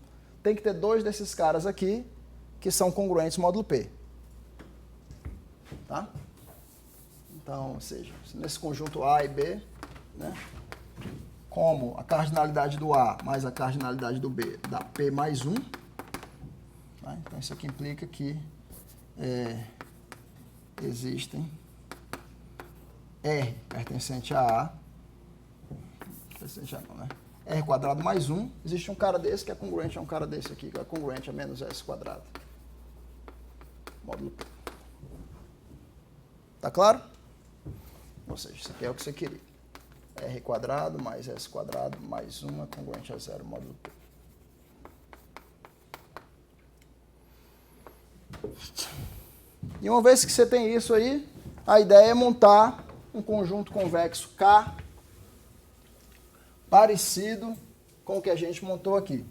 tem que ter dois desses caras aqui que são congruentes módulo P. Tá? Então, ou seja, nesse conjunto A e B, né, como a cardinalidade do A mais a cardinalidade do B dá P mais 1, tá? Então isso aqui implica que existem R pertencente a A, pertencente a não, né? R quadrado mais 1, existe um cara desse que é congruente a um cara desse aqui, que é congruente a menos S quadrado. Módulo P. Tá claro? Ou seja, isso aqui é o que você queria. R quadrado mais S quadrado mais 1 é congruente a 0 módulo P. E uma vez que você tem isso aí, a ideia é montar um conjunto convexo K parecido com o que a gente montou aqui.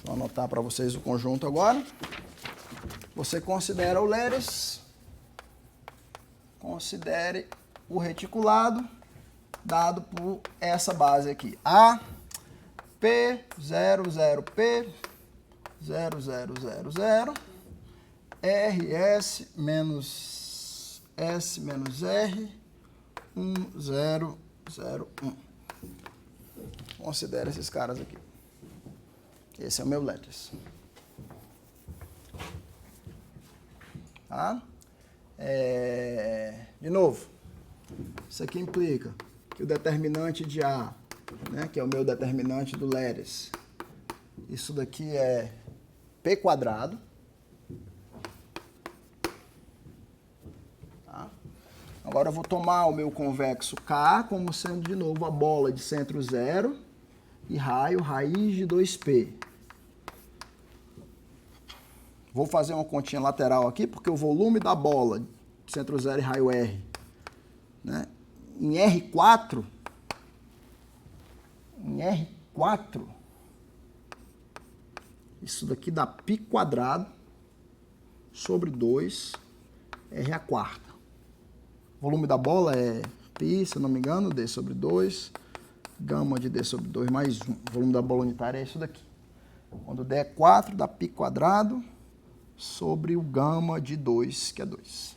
Vou anotar para vocês o conjunto agora. Você considera o Leres, considere o reticulado, dado por essa base aqui. A, P, 0, 0, P, 0, 0, 0, 0, R, S, menos S, menos R, 1, 0, 0, 1. Considere esses caras aqui. Esse é o meu Leres. Tá? De novo, isso aqui implica que o determinante de A, né, que é o meu determinante do Leres, isso daqui é P quadrado. Tá? Agora eu vou tomar o meu convexo K como sendo, de novo, a bola de centro zero e raio raiz de 2P. Vou fazer uma continha lateral aqui, porque o volume da bola, centro zero e raio R, né? Em R4, isso daqui dá π quadrado sobre 2 R a quarta. O volume da bola é π, se eu não me engano, D sobre 2, gama de D sobre 2 mais 1. O volume da bola unitária é isso daqui. Quando D é 4, dá π quadrado sobre o gama de 2, que é 2.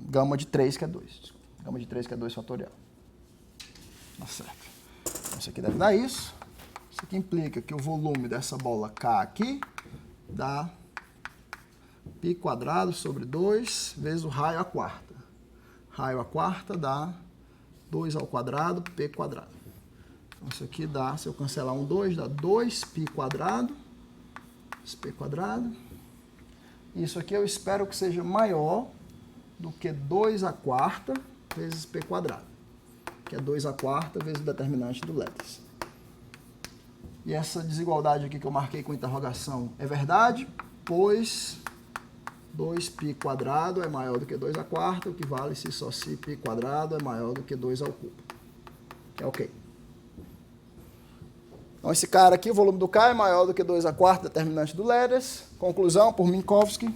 Gama de 3, que é 2. Gama de 3, que é 2 fatorial. Tá certo. Então, isso aqui deve dar isso. Isso aqui implica que o volume dessa bola K aqui dá π quadrado sobre 2 vezes o raio à quarta. Raio à quarta dá 2 ao quadrado, π quadrado. Então, isso aqui dá, se eu cancelar 2, dá 2π quadrado, π quadrado. Isso aqui eu espero que seja maior do que 2 à quarta vezes π quadrado, que é 2 à quarta vezes o determinante do Lattice. E essa desigualdade aqui que eu marquei com interrogação é verdade, pois 2π quadrado é maior do que 2 à quarta, o que vale se só se π quadrado é maior do que 2 ao cubo. É ok. Então, esse cara aqui, o volume do K é maior do que 2 à quarta, determinante do Lattice. Conclusão, por Minkowski.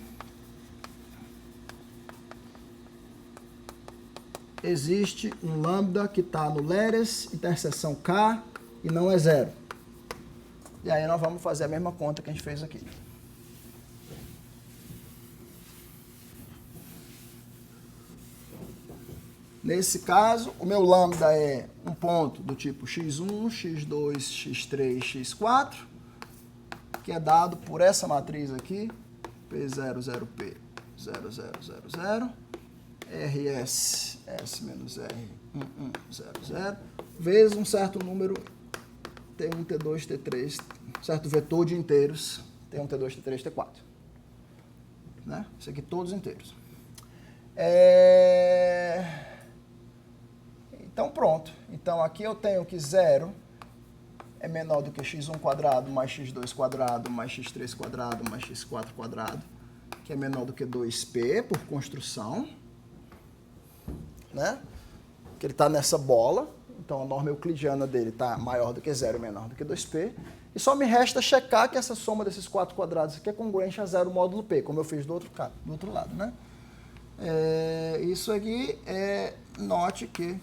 Existe um lambda que está no Lattice, interseção K, e não é zero. E aí nós vamos fazer a mesma conta que a gente fez aqui. Nesse caso, o meu lambda é um ponto do tipo x1, x2, x3, x4, que é dado por essa matriz aqui, P00, P0000, RS, S menos R, 1100, vezes um certo número T1, T2, T3, certo vetor de inteiros, T1, T2, T3, T4. Né? Isso aqui todos inteiros. Então pronto. Então aqui eu tenho que 0 é menor do que x1 quadrado mais x2 quadrado mais x3 quadrado mais x4 quadrado, que é menor do que 2p por construção, né? Que ele está nessa bola, então a norma euclidiana dele está maior do que 0 e menor do que 2p, e só me resta checar que essa soma desses 4 quadrados aqui é congruente a 0 módulo p, como eu fiz do outro lado, né? Isso aqui note que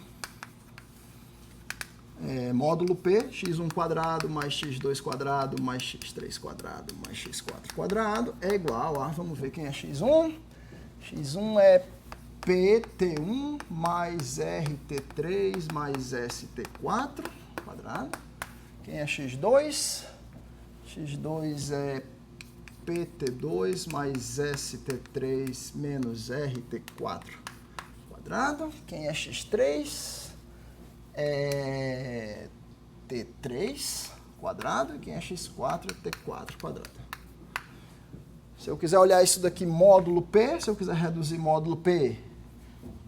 módulo p, x1 quadrado mais x2 quadrado mais x3 quadrado mais x4 quadrado é igual a, vamos ver quem é x1. X1 é pt1 mais rt3 mais st4 quadrado. Quem é x2? X2 é pt2 mais st3 menos rt4 quadrado. Quem é x3? É T3 quadrado, e quem é x4 é T4 quadrado. Se eu quiser olhar isso daqui módulo P, se eu quiser reduzir módulo P,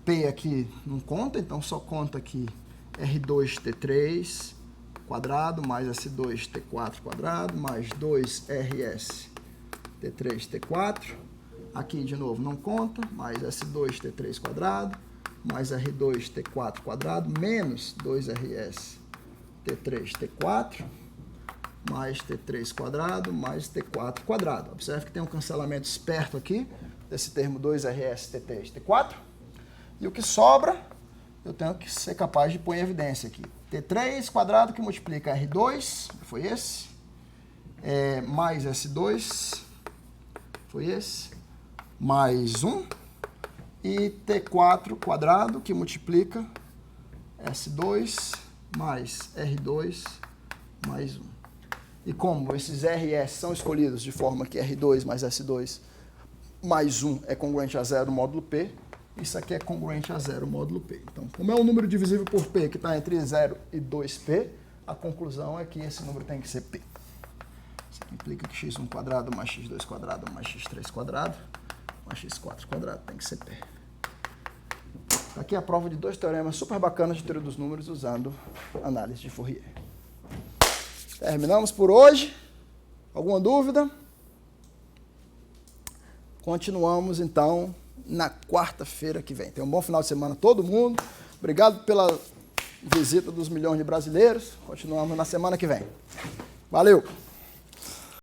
P aqui não conta, então só conta aqui R2 T3 quadrado mais S2 T4 quadrado mais 2RS T3 T4. Aqui de novo não conta, mais S2 T3 quadrado mais R2 T4 quadrado, menos 2RS T3 T4, mais T3 quadrado, mais T4 quadrado. Observe que tem um cancelamento esperto aqui, desse termo 2RS T3 T4. E o que sobra, eu tenho que ser capaz de pôr em evidência aqui. T3 quadrado que multiplica R2, foi esse, mais S2, foi esse, mais 1. E T4 quadrado, que multiplica S2 mais R2 mais 1. E como esses RS são escolhidos de forma que R2 mais S2 mais 1 é congruente a 0 módulo P, isso aqui é congruente a 0 módulo P. Então, como é um número divisível por P que está entre 0 e 2P, a conclusão é que esse número tem que ser P. Isso aqui implica que x1 quadrado mais x2 quadrado mais x3 quadrado mais x4 quadrado tem que ser P. Aqui é a prova de 2 teoremas super bacanas de teoria dos números usando análise de Fourier. Terminamos por hoje. Alguma dúvida? Continuamos, então, na quarta-feira que vem. Tenha um bom final de semana todo mundo. Obrigado pela visita dos milhões de brasileiros. Continuamos na semana que vem. Valeu!